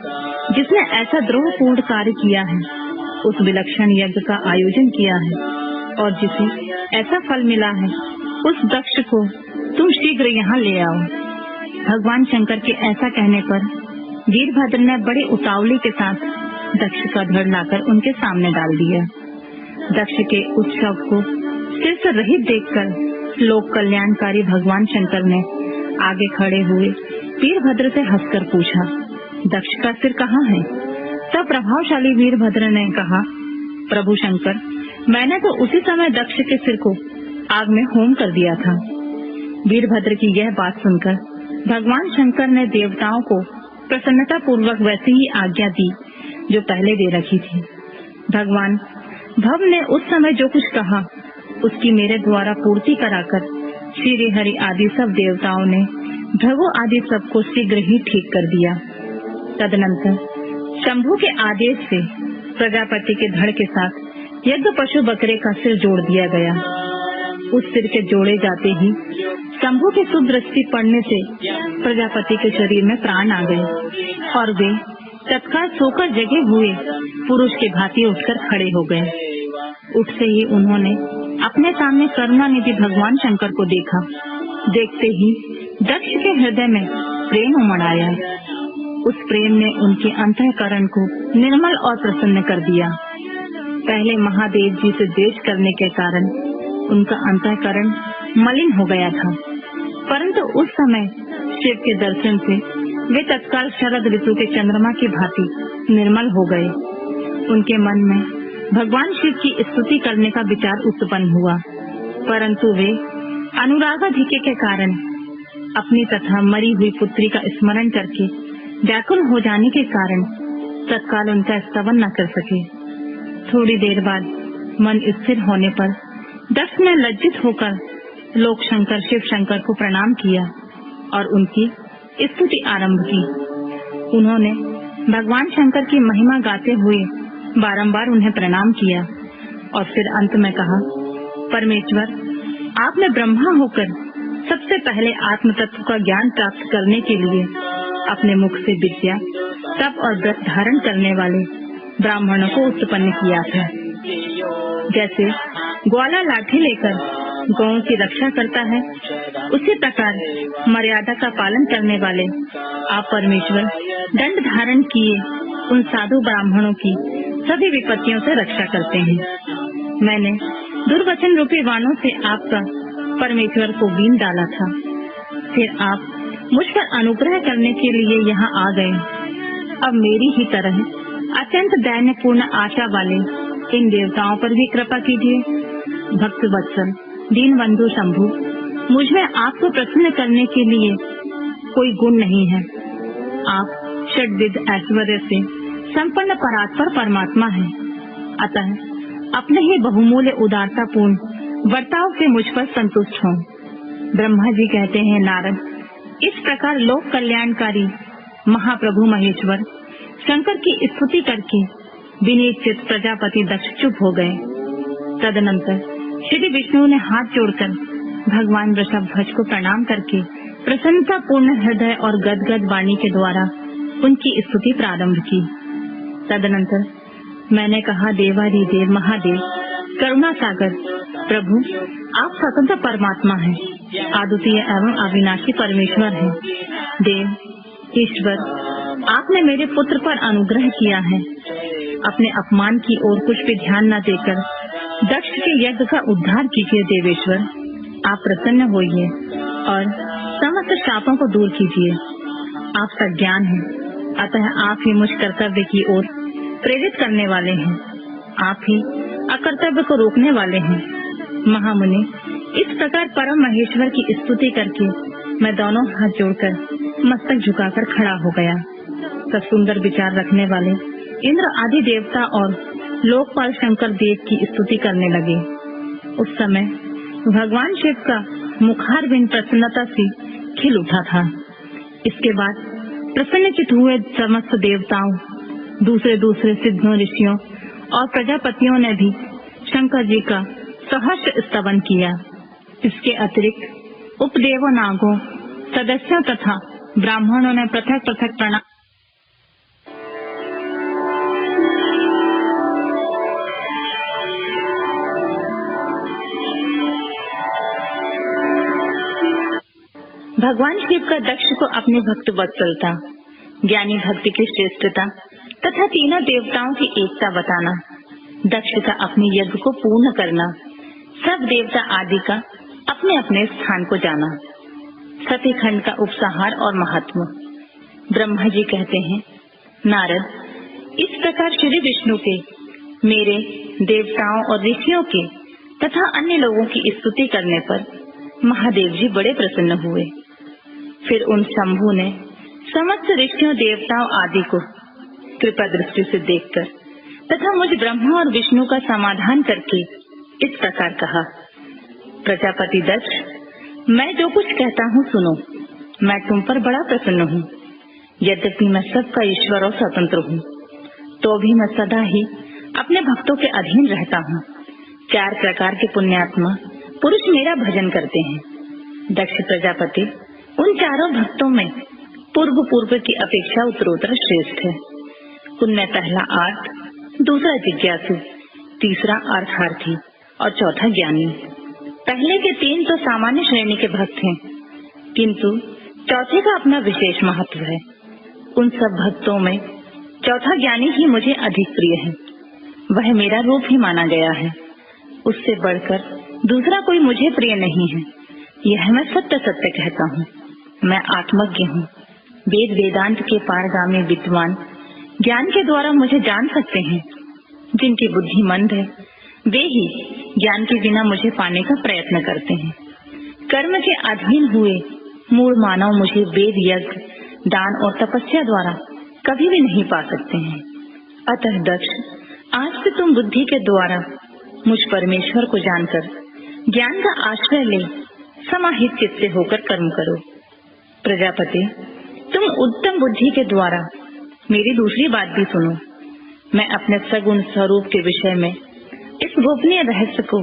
जिसने ऐसा द्रोहपूर्ण कार्य किया है, उस विलक्षण यज्ञ का आयोजन किया है और जिसे ऐसा फल मिला है, उस दक्ष को तुम शीघ्र यहाँ ले आओ। भगवान शंकर के ऐसा कहने पर वीरभद्र ने बड़े उतावली के साथ दक्ष का धड़ लाकर उनके सामने डाल दिया। दक्ष के उत्सव को सिर से रहित देखकर लोक कल्याणकारी भगवान शंकर ने आगे खड़े हुए वीरभद्र से हंसकर पूछा, दक्ष का सिर कहाँ है? तब प्रभावशाली वीरभद्र ने कहा, प्रभु शंकर, मैंने तो उसी समय दक्ष के सिर को आग में होम कर दिया था। वीरभद्र की यह बात सुनकर भगवान शंकर ने देवताओं को प्रसन्नता पूर्वक वैसी ही आज्ञा दी जो पहले दे रखी थी। भगवान भव ने उस समय जो कुछ कहा उसकी मेरे द्वारा पूर्ति कराकर श्री हरि आदि सब देवताओं ने भृगु आदि सबको शीघ्र ही ठीक कर दिया। तदनंतर शंभु के आदेश से प्रजापति के धड़ के साथ यज्ञ पशु बकरे का सिर जोड़ दिया गया। उस सिर के जोड़े जाते ही शंभु की सुदृष्टि पड़ने से प्रजापति के शरीर में प्राण आ गए और वे तत्काल सोकर जगे हुए पुरुष के भांति उठकर खड़े हो गए। उठते ही उन्होंने अपने सामने करुणानिधि भगवान शंकर को देखा। देखते ही दक्ष के हृदय में प्रेम उमड़ आया। उस प्रेम ने उनके अंतःकरण को निर्मल और प्रसन्न कर दिया। पहले महादेव जी से द्वेष करने के कारण उनका अंतःकरण मलिन हो गया था, परंतु उस समय शिव के दर्शन से वे तत्काल शरद ऋतु के चंद्रमा की भांति निर्मल हो गए। उनके मन में भगवान शिव की स्तुति करने का विचार उत्पन्न हुआ, परंतु वे अनुरागाधिक्य के कारण अपनी तथा मरी हुई पुत्री का स्मरण करके व्याकुल हो जाने के कारण तत्काल उनका स्तवन न कर सके। थोड़ी देर बाद मन स्थिर होने पर दक्ष ने लज्जित होकर लोक शंकर शिव शंकर को प्रणाम किया और उनकी स्तुति आरंभ की। उन्होंने भगवान शंकर की महिमा गाते हुए बारंबार उन्हें प्रणाम किया और फिर अंत में कहा, परमेश्वर, आपने ब्रह्मा होकर सबसे पहले आत्म तत्व का ज्ञान प्राप्त करने के लिए अपने मुख से विद्या, तप और व्रत धारण करने वाले ब्राह्मणों को उत्पन्न किया था। जैसे ग्वाला लाठी लेकर गौओं की रक्षा करता है, उसी प्रकार मर्यादा का पालन करने वाले आप परमेश्वर दंड धारण किए उन साधु ब्राह्मणों की सभी विपत्तियों से रक्षा करते हैं। मैंने दुर्वचन रूपी वाणों से आपका परमेश्वर को बीन डाला था, फिर आप मुझ पर अनुग्रह करने के लिए यहाँ आ गए। अब मेरी ही तरह अत्यंत दैन्यपूर्ण आशा वाले इन देवताओं पर भी कृपा कीजिए। भक्त वत्सल दीन बंधु शंभु, मुझ में आपको प्रसन्न करने के लिए कोई गुण नहीं है। आप षड्विध ऐश्वर्य से संपन्न परात्पर परमात्मा है, अतः अपने ही बहुमूल्य उदारतापूर्ण वर्ताव से मुझ पर संतुष्ट हों। ब्रह्मा जी कहते हैं, नारद, इस प्रकार लोक कल्याणकारी महाप्रभु महेश्वर शंकर की स्तुति करके विनीत चित्त प्रजापति दक्ष चुप हो गए। तदनंतर श्री विष्णु ने हाथ जोड़कर भगवान वृषभध्वज को प्रणाम करके प्रसन्नता पूर्ण हृदय और गदगद वाणी के द्वारा उनकी स्तुति प्रारंभ की। तदनंतर मैंने कहा, देवाधिदेव महादेव, करुणा सागर प्रभु, आप स्वतंत्र परमात्मा हैं, अद्वितीय एवं अविनाशी परमेश्वर हैं। देव ईश्वर, आपने मेरे पुत्र पर अनुग्रह किया है। अपने अपमान की ओर कुछ भी ध्यान न देकर दक्ष के यज्ञ का उद्धार कीजिए। देवेश्वर, आप प्रसन्न होइए और समस्त शापों को दूर कीजिए। आप सज्ञान हैं, अतः आप ही मुझ कर्तव्य की ओर प्रेरित करने वाले हैं। आप ही अकर्तव्य को रोकने वाले हैं। महामुनि, इस प्रकार परम महेश्वर की स्तुति करके मैं दोनों हाथ जोड़कर मस्तक झुकाकर खड़ा हो गया। सब सुंदर विचार रखने वाले इंद्र आदि देवता और लोकपाल शंकर देव की स्तुति करने लगे। उस समय भगवान शिव का मुखारविंद प्रसन्नता से खिल उठा था। इसके बाद प्रसन्नचित हुए समस्त देवताओं, दूसरे सिद्धों, ऋषियों और प्रजापतियों ने भी शंकर जी का सहर्ष स्तवन किया। इसके अतिरिक्त उपदेवों, नागों, सदस्यों तथा ब्राह्मणों ने पृथक पृथक प्रणाम। भगवान शिव का दक्ष को अपने भक्त वत्सलता, ज्ञानी भक्ति की श्रेष्ठता तथा तीनों देवताओं की एकता बताना, दक्ष का अपने यज्ञ को पूर्ण करना, सब देवता आदि का अपने अपने स्थान को जाना, सतीखंड का उपसंहार और महत्व। ब्रह्मा जी कहते हैं, नारद, इस प्रकार श्री विष्णु के, मेरे, देवताओं और ऋषियों के तथा अन्य लोगों की स्तुति करने पर महादेव जी बड़े प्रसन्न हुए। फिर उन शंभु ने समस्त ऋषियों, देवताओं आदि को कृपा दृष्टि से देखकर तथा मुझ ब्रह्मा और विष्णु का समाधान करके इस प्रकार कहा, प्रजापति दक्ष, मैं जो कुछ कहता हूँ सुनो। मैं तुम पर बड़ा प्रसन्न हूँ। यद्यपि मैं सबका ईश्वर और स्वतंत्र हूँ, तो भी मैं सदा ही अपने भक्तों के अधीन रहता हूँ। 4 प्रकार के पुण्यात्मा पुरुष मेरा भजन करते हैं। दक्ष प्रजापति उन चारों भक्तों में पूर्व की अपेक्षा उत्तरोत्तर श्रेष्ठ है। उनमें पहला आर्त, दूसरा जिज्ञासु, तीसरा अर्थार्थी और चौथा ज्ञानी। पहले के 3 तो सामान्य श्रेणी के भक्त हैं, किंतु चौथे का अपना विशेष महत्व है। उन सब भक्तों में चौथा ज्ञानी ही मुझे अधिक प्रिय है। वह मेरा रूप ही माना गया है। उससे बढ़कर दूसरा कोई मुझे प्रिय नहीं है। यह मैं सत्य सत्य कहता हूँ। मैं आत्मज्ञ हूँ। वेद वेदांत के पारगामी विद्वान ज्ञान के द्वारा मुझे जान सकते हैं। जिनकी बुद्धि मंद है, वे ही ज्ञान के बिना मुझे पाने का प्रयत्न करते हैं। कर्म के अधीन हुए मूढ़ मानव मुझे वेद, यज्ञ, दान और तपस्या द्वारा कभी भी नहीं पा सकते हैं। अतः दक्ष, आज से तुम बुद्धि के द्वारा मुझ परमेश्वर को जानकर ज्ञान का आश्रय ले समाहित चित्त से होकर कर्म करो। प्रजापति, तुम उत्तम बुद्धि के द्वारा मेरी दूसरी बात भी सुनो। मैं अपने सगुण स्वरूप के विषय में इस गोपनीय रहस्य को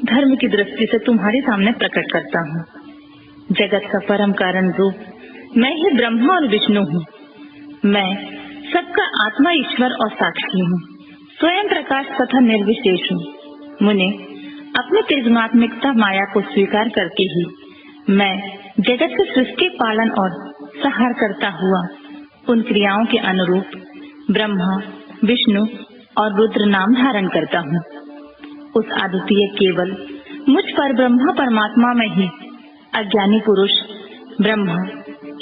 धर्म की दृष्टि से तुम्हारे सामने प्रकट करता हूँ। जगत का परम कारण रूप मैं ही ब्रह्मा और विष्णु हूँ। मैं सबका आत्मा, ईश्वर और साक्षी हूँ। स्वयं प्रकाश तथा निर्विशेष हूँ। मुने, अपनी तेजमात्मिकता माया को स्वीकार करके ही मैं जगत के सृष्टि, पालन और संहार करता हुआ उन क्रियाओं के अनुरूप ब्रह्मा, विष्णु और रुद्र नाम धारण करता हूँ। उस अद्वितीय केवल मुझ पर ब्रह्मा परमात्मा में ही अज्ञानी पुरुष ब्रह्मा,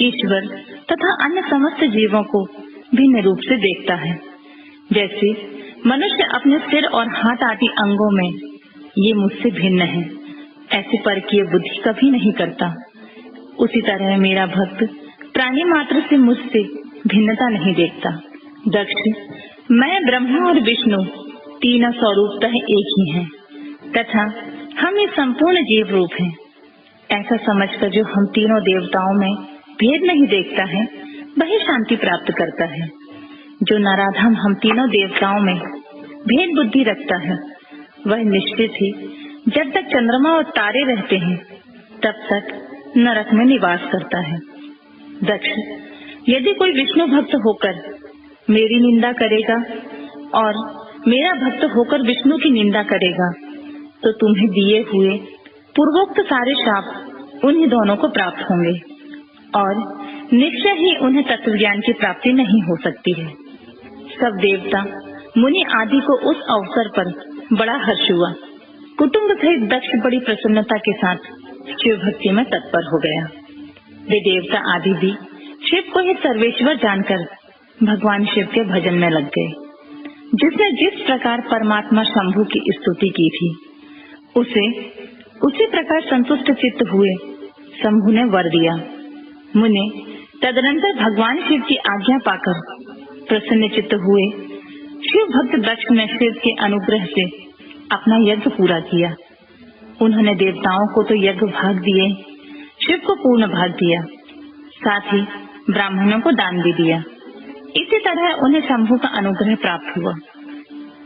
ईश्वर तथा अन्य समस्त जीवों को भिन्न रूप से देखता है। जैसे मनुष्य अपने सिर और हाथ आदि अंगों में ये मुझसे भिन्न है, ऐसे परकीय बुद्धि कभी नहीं करता। उसी तरह मेरा भक्त प्राणी मात्र से मुझसे भिन्नता नहीं देखता। दक्ष, मैं ब्रह्मा और विष्णु तीनों स्वरूपतः एक ही हैं तथा हम ये संपूर्ण जीव रूप हैं। ऐसा समझकर जो हम तीनों देवताओं में भेद नहीं देखता है, वही शांति प्राप्त करता है। जो नराधम हम तीनों देवताओं में भेद बुद्धि रखता है, वह निश्चित ही जब तक चंद्रमा और तारे रहते हैं तब तक नरक में निवास करता है। दक्ष, यदि कोई विष्णु भक्त होकर मेरी निंदा करेगा और मेरा भक्त होकर विष्णु की निंदा करेगा, तो तुम्हें दिए हुए पूर्वोक्त सारे शाप उन्हीं दोनों को प्राप्त होंगे और निश्चय ही उन्हें तत्व ज्ञान की प्राप्ति नहीं हो सकती है। सब देवता, मुनि आदि को उस अवसर पर बड़ा हर्ष हुआ। कुटुंब सहित दक्ष बड़ी प्रसन्नता के साथ शिव भक्ति में तत्पर हो गया। वे देवता आदि भी शिव को ही सर्वेश्वर जानकर भगवान शिव के भजन में लग गए। जिसने जिस प्रकार परमात्मा शंभु की स्तुति की थी, उसी प्रकार संतुष्ट चित्त हुए शंभु ने वर दिया। मुने तदनंतर भगवान शिव की आज्ञा पाकर प्रसन्न चित्त हुए शिव भक्त दक्ष ने शिव के अनुग्रह से अपना यज्ञ पूरा किया। उन्होंने देवताओं को तो यज्ञ भाग दिए, शिव को पूर्ण भाग दिया, साथ ही ब्राह्मणों को दान भी दिया। इसी तरह उन्हें शंभु का अनुग्रह प्राप्त हुआ।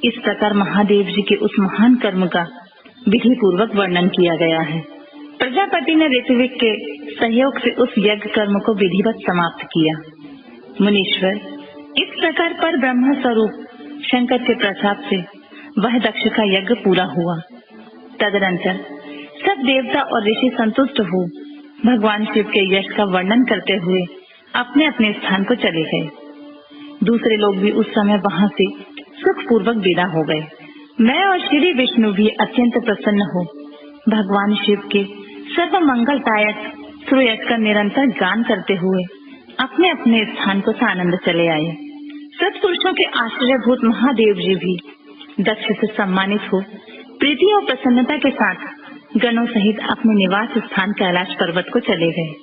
इस प्रकार महादेव जी के उस महान कर्म का विधि पूर्वक वर्णन किया गया है। प्रजापति ने ऋत्विक के सहयोग से उस यज्ञ कर्म को विधिवत समाप्त किया। मुनीश्वर, इस प्रकार पर ब्रह्म स्वरूप शंकर के प्रसाद से वह दक्ष का यज्ञ पूरा हुआ। तदनंतर सब देवता और ऋषि संतुष्ट हो भगवान शिव के यश का वर्णन करते हुए अपने अपने स्थान को चले गए। दूसरे लोग भी उस समय वहां से सुख पूर्वक विदा हो गए। मैं और श्री विष्णु भी अत्यंत प्रसन्न हो भगवान शिव के सर्व मंगलदायक श्रेयस का निरंतर गान करते हुए अपने अपने स्थान को सानंद चले आए। सत्पुरुषों के आश्चर्यभूत महादेव जी भी दक्ष से सम्मानित हो प्रीति और प्रसन्नता के साथ गणों सहित अपने निवास स्थान कैलाश पर्वत को चले गए।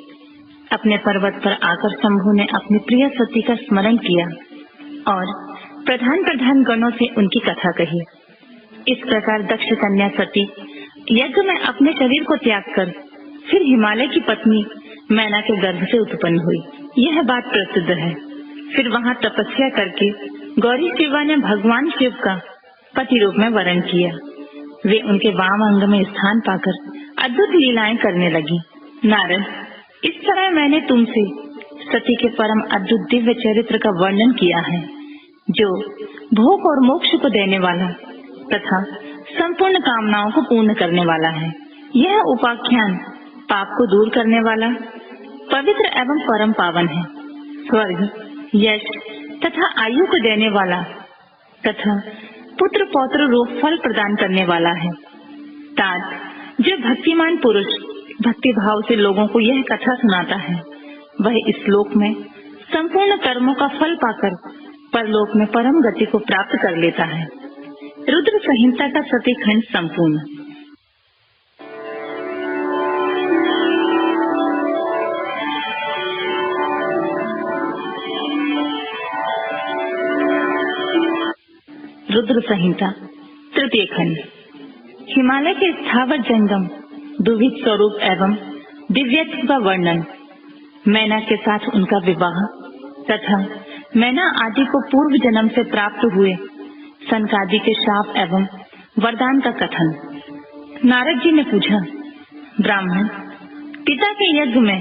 अपने पर्वत पर आकर शंभु ने अपनी प्रिय सती का स्मरण किया और प्रधान प्रधान गणों से उनकी कथा कही। इस प्रकार दक्ष कन्या सती यज्ञ में अपने शरीर को त्याग कर फिर हिमालय की पत्नी मैना के गर्भ से उत्पन्न हुई, यह बात प्रसिद्ध है। फिर वहां तपस्या करके गौरी शिवा ने भगवान शिव का पति रूप में वरण किया। वे उनके वाम अंग में स्थान पाकर अद्भुत लीलाएं करने लगी। नारद, इस तरह मैंने तुमसे सती के परम अद्भुत दिव्य चरित्र का वर्णन किया है, जो भोग और मोक्ष को देने वाला तथा संपूर्ण कामनाओं को पूर्ण करने वाला है। यह उपाख्यान पाप को दूर करने वाला, पवित्र एवं परम पावन है। स्वर्ग, यश तथा आयु को देने वाला तथा पुत्र पौत्र रूप फल प्रदान करने वाला है। तात, जो भक्तिमान पुरुष भक्ति भाव से लोगों को यह कथा सुनाता है, वह इस श्लोक में संपूर्ण कर्मों का फल पाकर परलोक में परम गति को प्राप्त कर लेता है। रुद्र संहिता का सती खंड संपूर्ण। रुद्र संहिता तृतीय खंड। हिमालय के स्थावर जंगम दुर्भिक्ष स्वरूप एवं दिव्यत्व का वर्णन, मैना के साथ उनका विवाह तथा मैना आदि को पूर्व जन्म से प्राप्त हुए सनकादि के शाप एवं वरदान का कथन। नारद जी ने पूछा, ब्राह्मण, पिता के यज्ञ में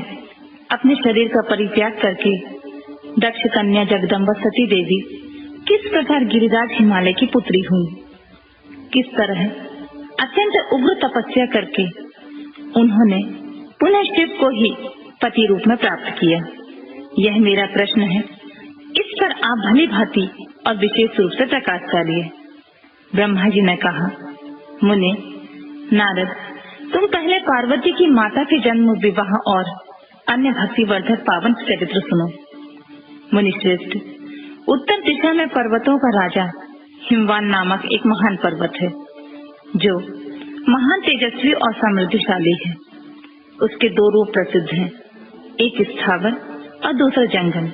अपने शरीर का परित्याग करके दक्ष कन्या जगदम्बा सती देवी किस प्रकार गिरिराज हिमालय की पुत्री हुई। किस तरह अत्यंत उग्र तपस्या करके उन्होंने पुनः शिव को ही पति रूप में प्राप्त किया, यह मेरा प्रश्न है। इस पर आप भली भांति और विशेष रूप से प्रकाश डालिए। ब्रह्मा जी ने कहा, मुने, नारद, तुम पहले पार्वती की माता के जन्म, विवाह और अन्य भक्ति वर्धक पावन चरित्र सुनो। मुनिश्रेष्ठ, उत्तर दिशा में पर्वतों का राजा हिमवान नामक एक महान पर्वत है, जो महान तेजस्वी और समृद्धिशाली है। उसके दो रूप प्रसिद्ध हैं, एक स्थावर और दूसरा जंगम।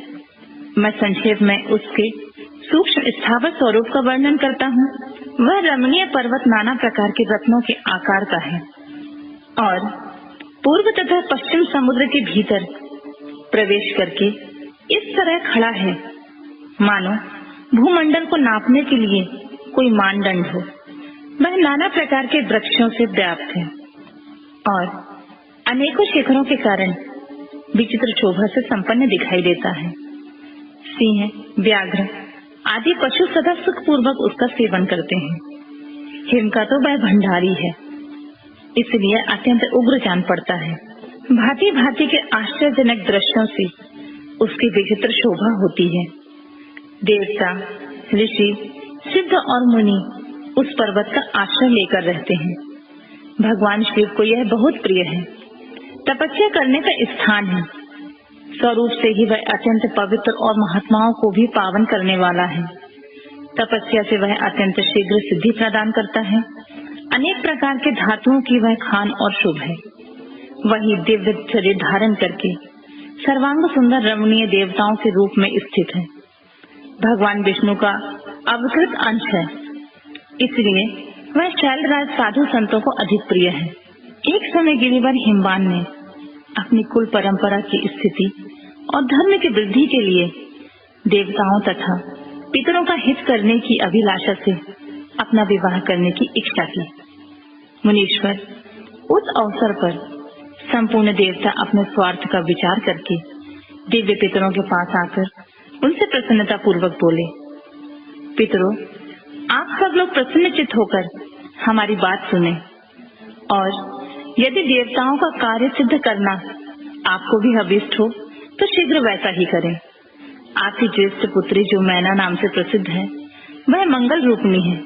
मैं संक्षेप में उसके सूक्ष्म स्थावर स्वरूप का वर्णन करता हूँ। वह रमणीय पर्वत नाना प्रकार के रत्नों के आकार का है और पूर्व तथा पश्चिम समुद्र के भीतर प्रवेश करके इस तरह खड़ा है मानो भूमंडल को नापने के लिए कोई मानदंड हो। वह नाना प्रकार के वृक्षों से व्याप्त है और अनेकों शिखरों के कारण विचित्र शोभा से संपन्न दिखाई देता है। सिंह, व्याघ्र आदि पशु सदा सुख पूर्वक उसका सेवन करते हैं। हिम का तो वह भंडारी है, इसलिए अत्यंत उग्र जान पड़ता है। भांति भांति के आश्चर्यजनक दृश्यों से उसकी विचित्र शोभा होती है। देवता, ऋषि, सिद्ध और मुनि उस पर्वत का आश्रय लेकर रहते हैं। भगवान शिव को यह बहुत प्रिय है, तपस्या करने का स्थान है। स्वरूप से ही वह अत्यंत पवित्र और महात्माओं को भी पावन करने वाला है। तपस्या से वह अत्यंत शीघ्र सिद्धि प्रदान करता है। अनेक प्रकार के धातुओं की वह खान और शुभ है। वही दिव्य शरीर धारण करके सर्वांग सुंदर रमणीय देवताओं के रूप में स्थित है। भगवान विष्णु का अवकृत अंश है, इसलिए वह शैलराज साधु संतों को अधिक प्रिय है। एक समय गिरिवर हिमवान ने अपनी कुल परंपरा की स्थिति और धर्म की वृद्धि के लिए देवताओं तथा पितरों का हित करने की अभिलाषा से अपना विवाह करने की इच्छा की। मुनीश्वर, उस अवसर पर संपूर्ण देवता अपने स्वार्थ का विचार करके दिव्य पितरों के पास आकर उनसे प्रसन्नता पूर्वक बोले, पितरों, आप सब लोग प्रसन्नचित्त होकर हमारी बात सुने और यदि देवताओं का कार्य सिद्ध करना आपको भी अभीष्ट हो तो शीघ्र वैसा ही करें। आपकी ज्येष्ठ पुत्री जो मैना नाम से प्रसिद्ध है, वह मंगल रूपनी है।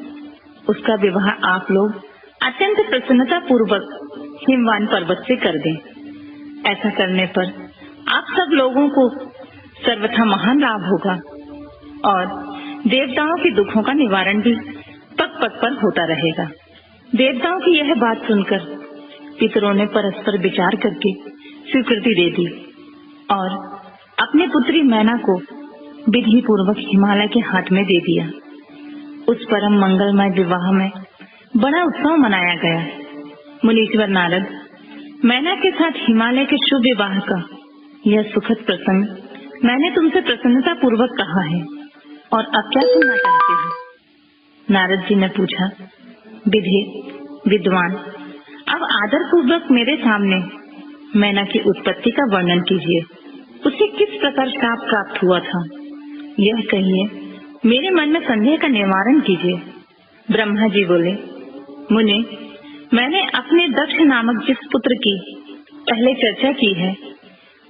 उसका विवाह आप लोग अत्यंत प्रसन्नता पूर्वक हिमवान पर्वत से कर दें। ऐसा करने पर आप सब लोगों को सर्वथा महान लाभ होगा और देवताओं के दुखों का निवारण भी पग पग पर होता रहेगा। देवताओं की यह बात सुनकर पितरों ने परस्पर विचार करके स्वीकृति दे दी और अपनी पुत्री मैना को विधि पूर्वक हिमालय के हाथ में दे दिया। उस परम मंगलमय विवाह में बड़ा उत्सव मनाया गया। मुनीश्वर नारद, मैना के साथ हिमालय के शुभ विवाह का यह सुखद प्रसंग मैंने तुमसे प्रसन्नता पूर्वक कहा है और अब क्या सुनना चाहते हो? नारद जी ने पूछा, विधि विद्वान, अब आदर पूर्वक मेरे सामने मैना की उत्पत्ति का वर्णन कीजिए। उसे किस प्रकार शाप प्राप्त हुआ था, यह कहिए। मेरे मन में संदेह का निवारण कीजिए। ब्रह्मा जी बोले, मुने, मैंने अपने दक्ष नामक जिस पुत्र की पहले चर्चा की है,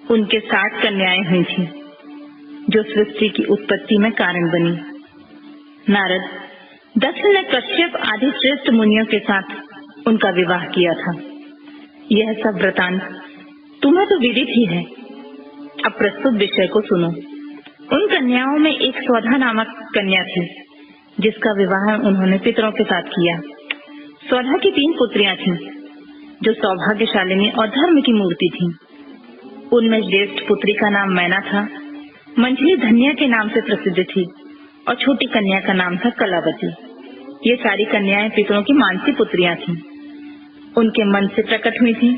उनके 60 कन्याएं हुई थी, जो सृष्टि की उत्पत्ति में कारण बनी। नारद, दक्ष ने कश्यप आदि श्रेष्ठ मुनियों के साथ उनका विवाह किया था। यह सब वृतांत तुम्हें तो विदित ही है। अब प्रस्तुत विषय को सुनो। उन कन्याओं में एक स्वधा नामक कन्या थी, जिसका विवाह उन्होंने पितरों के साथ किया। स्वधा की 3 पुत्रियां थीं, जो सौभाग्यशालिनी और धर्म की मूर्ति थीं। उनमें ज्येष्ठ पुत्री का नाम मैना था, मंझली धन्या के नाम से प्रसिद्ध थी और छोटी कन्या का नाम था कलावती। ये सारी कन्याएं पितरों की मानसी पुत्रियां थीं। उनके मन से प्रकट हुई थीं।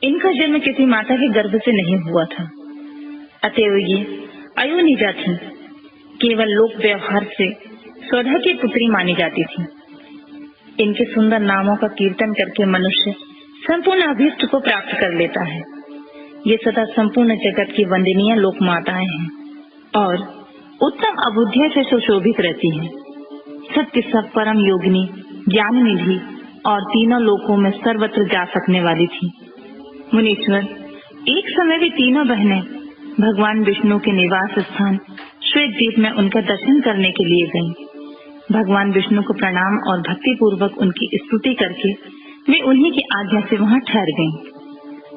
इनका जन्म किसी माता के गर्भ से नहीं हुआ था, अतएव ये अयोनिजा थीं। केवल लोक व्यवहार से स्वधा की पुत्री मानी जाती थी। इनके सुंदर नामों का कीर्तन करके मनुष्य संपूर्ण अभीष्ट को प्राप्त कर लेता है। ये सदा संपूर्ण जगत की वंदनीय लोक माताएं हैं और उत्तम अबुद्धियों से सुशोभित रहती हैं। सत्य सब परम योगिनी, ज्ञान निधि और तीनों लोकों में सर्वत्र जा सकने वाली थी। मुनीश्वर, एक समय वे तीनों बहनें भगवान विष्णु के निवास स्थान श्वेत द्वीप में उनका दर्शन करने के लिए गईं। भगवान विष्णु को प्रणाम और भक्ति पूर्वक उनकी स्तुति करके वे उन्हीं की आज्ञा से वहां ठहर गईं।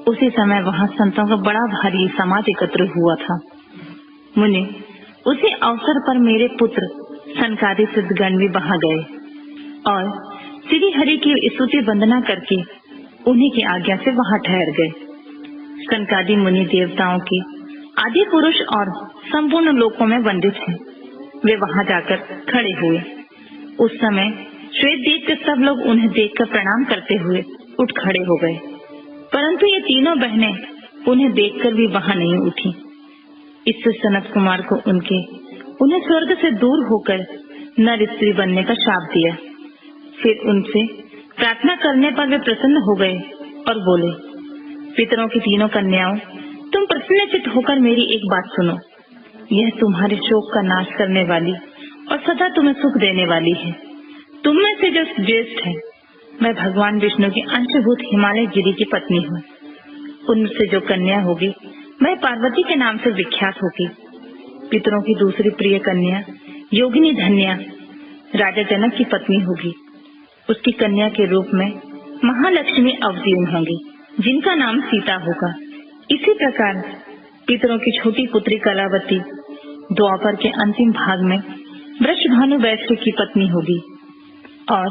उसी समय वहां संतों का बड़ा भारी समाज एकत्र हुआ था। मुनि, उसी अवसर पर मेरे पुत्र सनकादि सिद्धगण भी वहां गए और श्री हरि की स्तुति वंदना करके उन्हीं की आज्ञा से वहां ठहर गए। सनकादि मुनि देवताओं के आदि पुरुष और संपूर्ण लोकों में वंदित हैं। वे वहां जाकर खड़े हुए। उस समय श्वेत द्वीप के सब लोग उन्हें देखकर प्रणाम करते हुए उठ खड़े हो गए, परंतु ये तीनों बहनें उन्हें देखकर भी वहां नहीं उठी। इससे सनत कुमार को उन्हें स्वर्ग से दूर होकर नर स्त्री बनने का शाप दिया। फिर उनसे प्रार्थना करने पर वे प्रसन्न हो गए और बोले, पितरों की तीनों कन्याओं, तुम प्रसन्नचित्त होकर मेरी एक बात सुनो। यह तुम्हारे शोक का नाश करने वाली और सदा तुम्हें सुख देने वाली है। तुम में से जो ज्येष्ठ है, मैं भगवान विष्णु की अंशभूत हिमालय गिरी की पत्नी हूँ। उनसे जो कन्या होगी, वह पार्वती के नाम से विख्यात होगी। पितरों की दूसरी प्रिय कन्या योगिनी धन्या राजा जनक की पत्नी होगी। उसकी कन्या के रूप में महालक्ष्मी अवतीर्ण होंगी, जिनका नाम सीता होगा। इसी प्रकार पितरों की छोटी पुत्री कलावती द्वापर के अंतिम भाग में वृषभानु वैश्य की पत्नी होगी और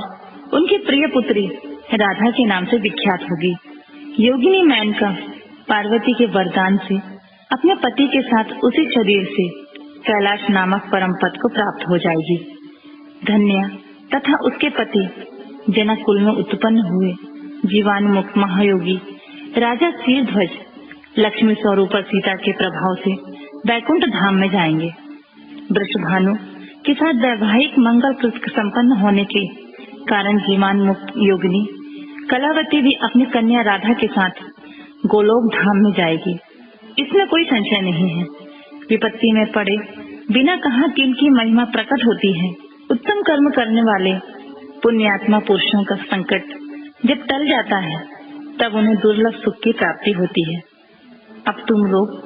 उनकी प्रिय पुत्री राधा के नाम से विख्यात होगी। योगिनी मेनका पार्वती के वरदान से अपने पति के साथ उसी शरीर से कैलाश नामक परम पद को प्राप्त हो जाएगी। धन्य तथा उसके पति जनक कुल में उत्पन्न हुए जीवानुमुक्त महायोगी राजा शीरध्वज लक्ष्मी स्वरूप सीता के प्रभाव से वैकुंठ धाम में जाएंगे। वृषभानु के साथ वैवाहिक मंगल संपन्न होने के कारण जीवन मुक्त योगिनी कलावती भी अपनी कन्या राधा के साथ गोलोक धाम में जाएगी। इसमें कोई संशय नहीं है। विपत्ति में पड़े बिना कहा किनकी महिमा प्रकट होती है। उत्तम कर्म करने वाले पुण्यात्मा पुरुषों का संकट जब टल जाता है तब उन्हें दुर्लभ सुख की प्राप्ति होती है। अब तुम लोग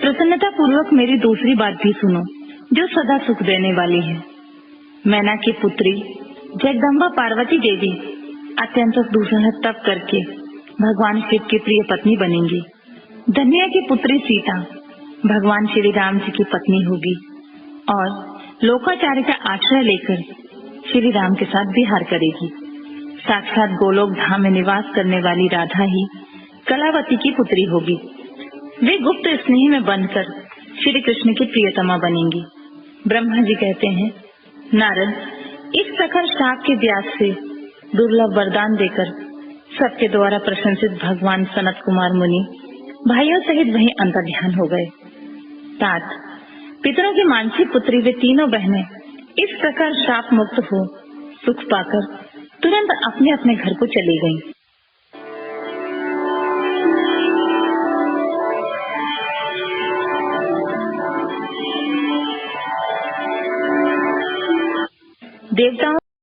प्रसन्नता पूर्वक मेरी दूसरी बात भी सुनो, जो सदा सुख देने वाली है। मैना की पुत्री जगदम्बा पार्वती देवी अत्यंत दूसरा तप करके भगवान शिव की प्रिय पत्नी बनेंगी। धन्या की पुत्री सीता भगवान श्री राम जी की पत्नी होगी और लोकाचार्य का आश्रय लेकर श्री राम के साथ विहार करेगी। साक्षात गोलोक धाम में निवास करने वाली राधा ही कलावती की पुत्री होगी। वे गुप्त स्नेह में बंधकर श्री कृष्ण की प्रियतमा बनेंगी। ब्रह्मा जी कहते हैं, नारद, इस प्रकार शाप के व्यास से दुर्लभ वरदान देकर सबके द्वारा प्रशंसित भगवान सनत कुमार मुनि भाइयों सहित वहीं अंतर्ध्यान हो गए। तात पितरों की मानसिक पुत्री वे तीनों बहनें इस प्रकार शाप मुक्त हो सुख पाकर तुरंत अपने अपने घर को चली गईं। देवताओं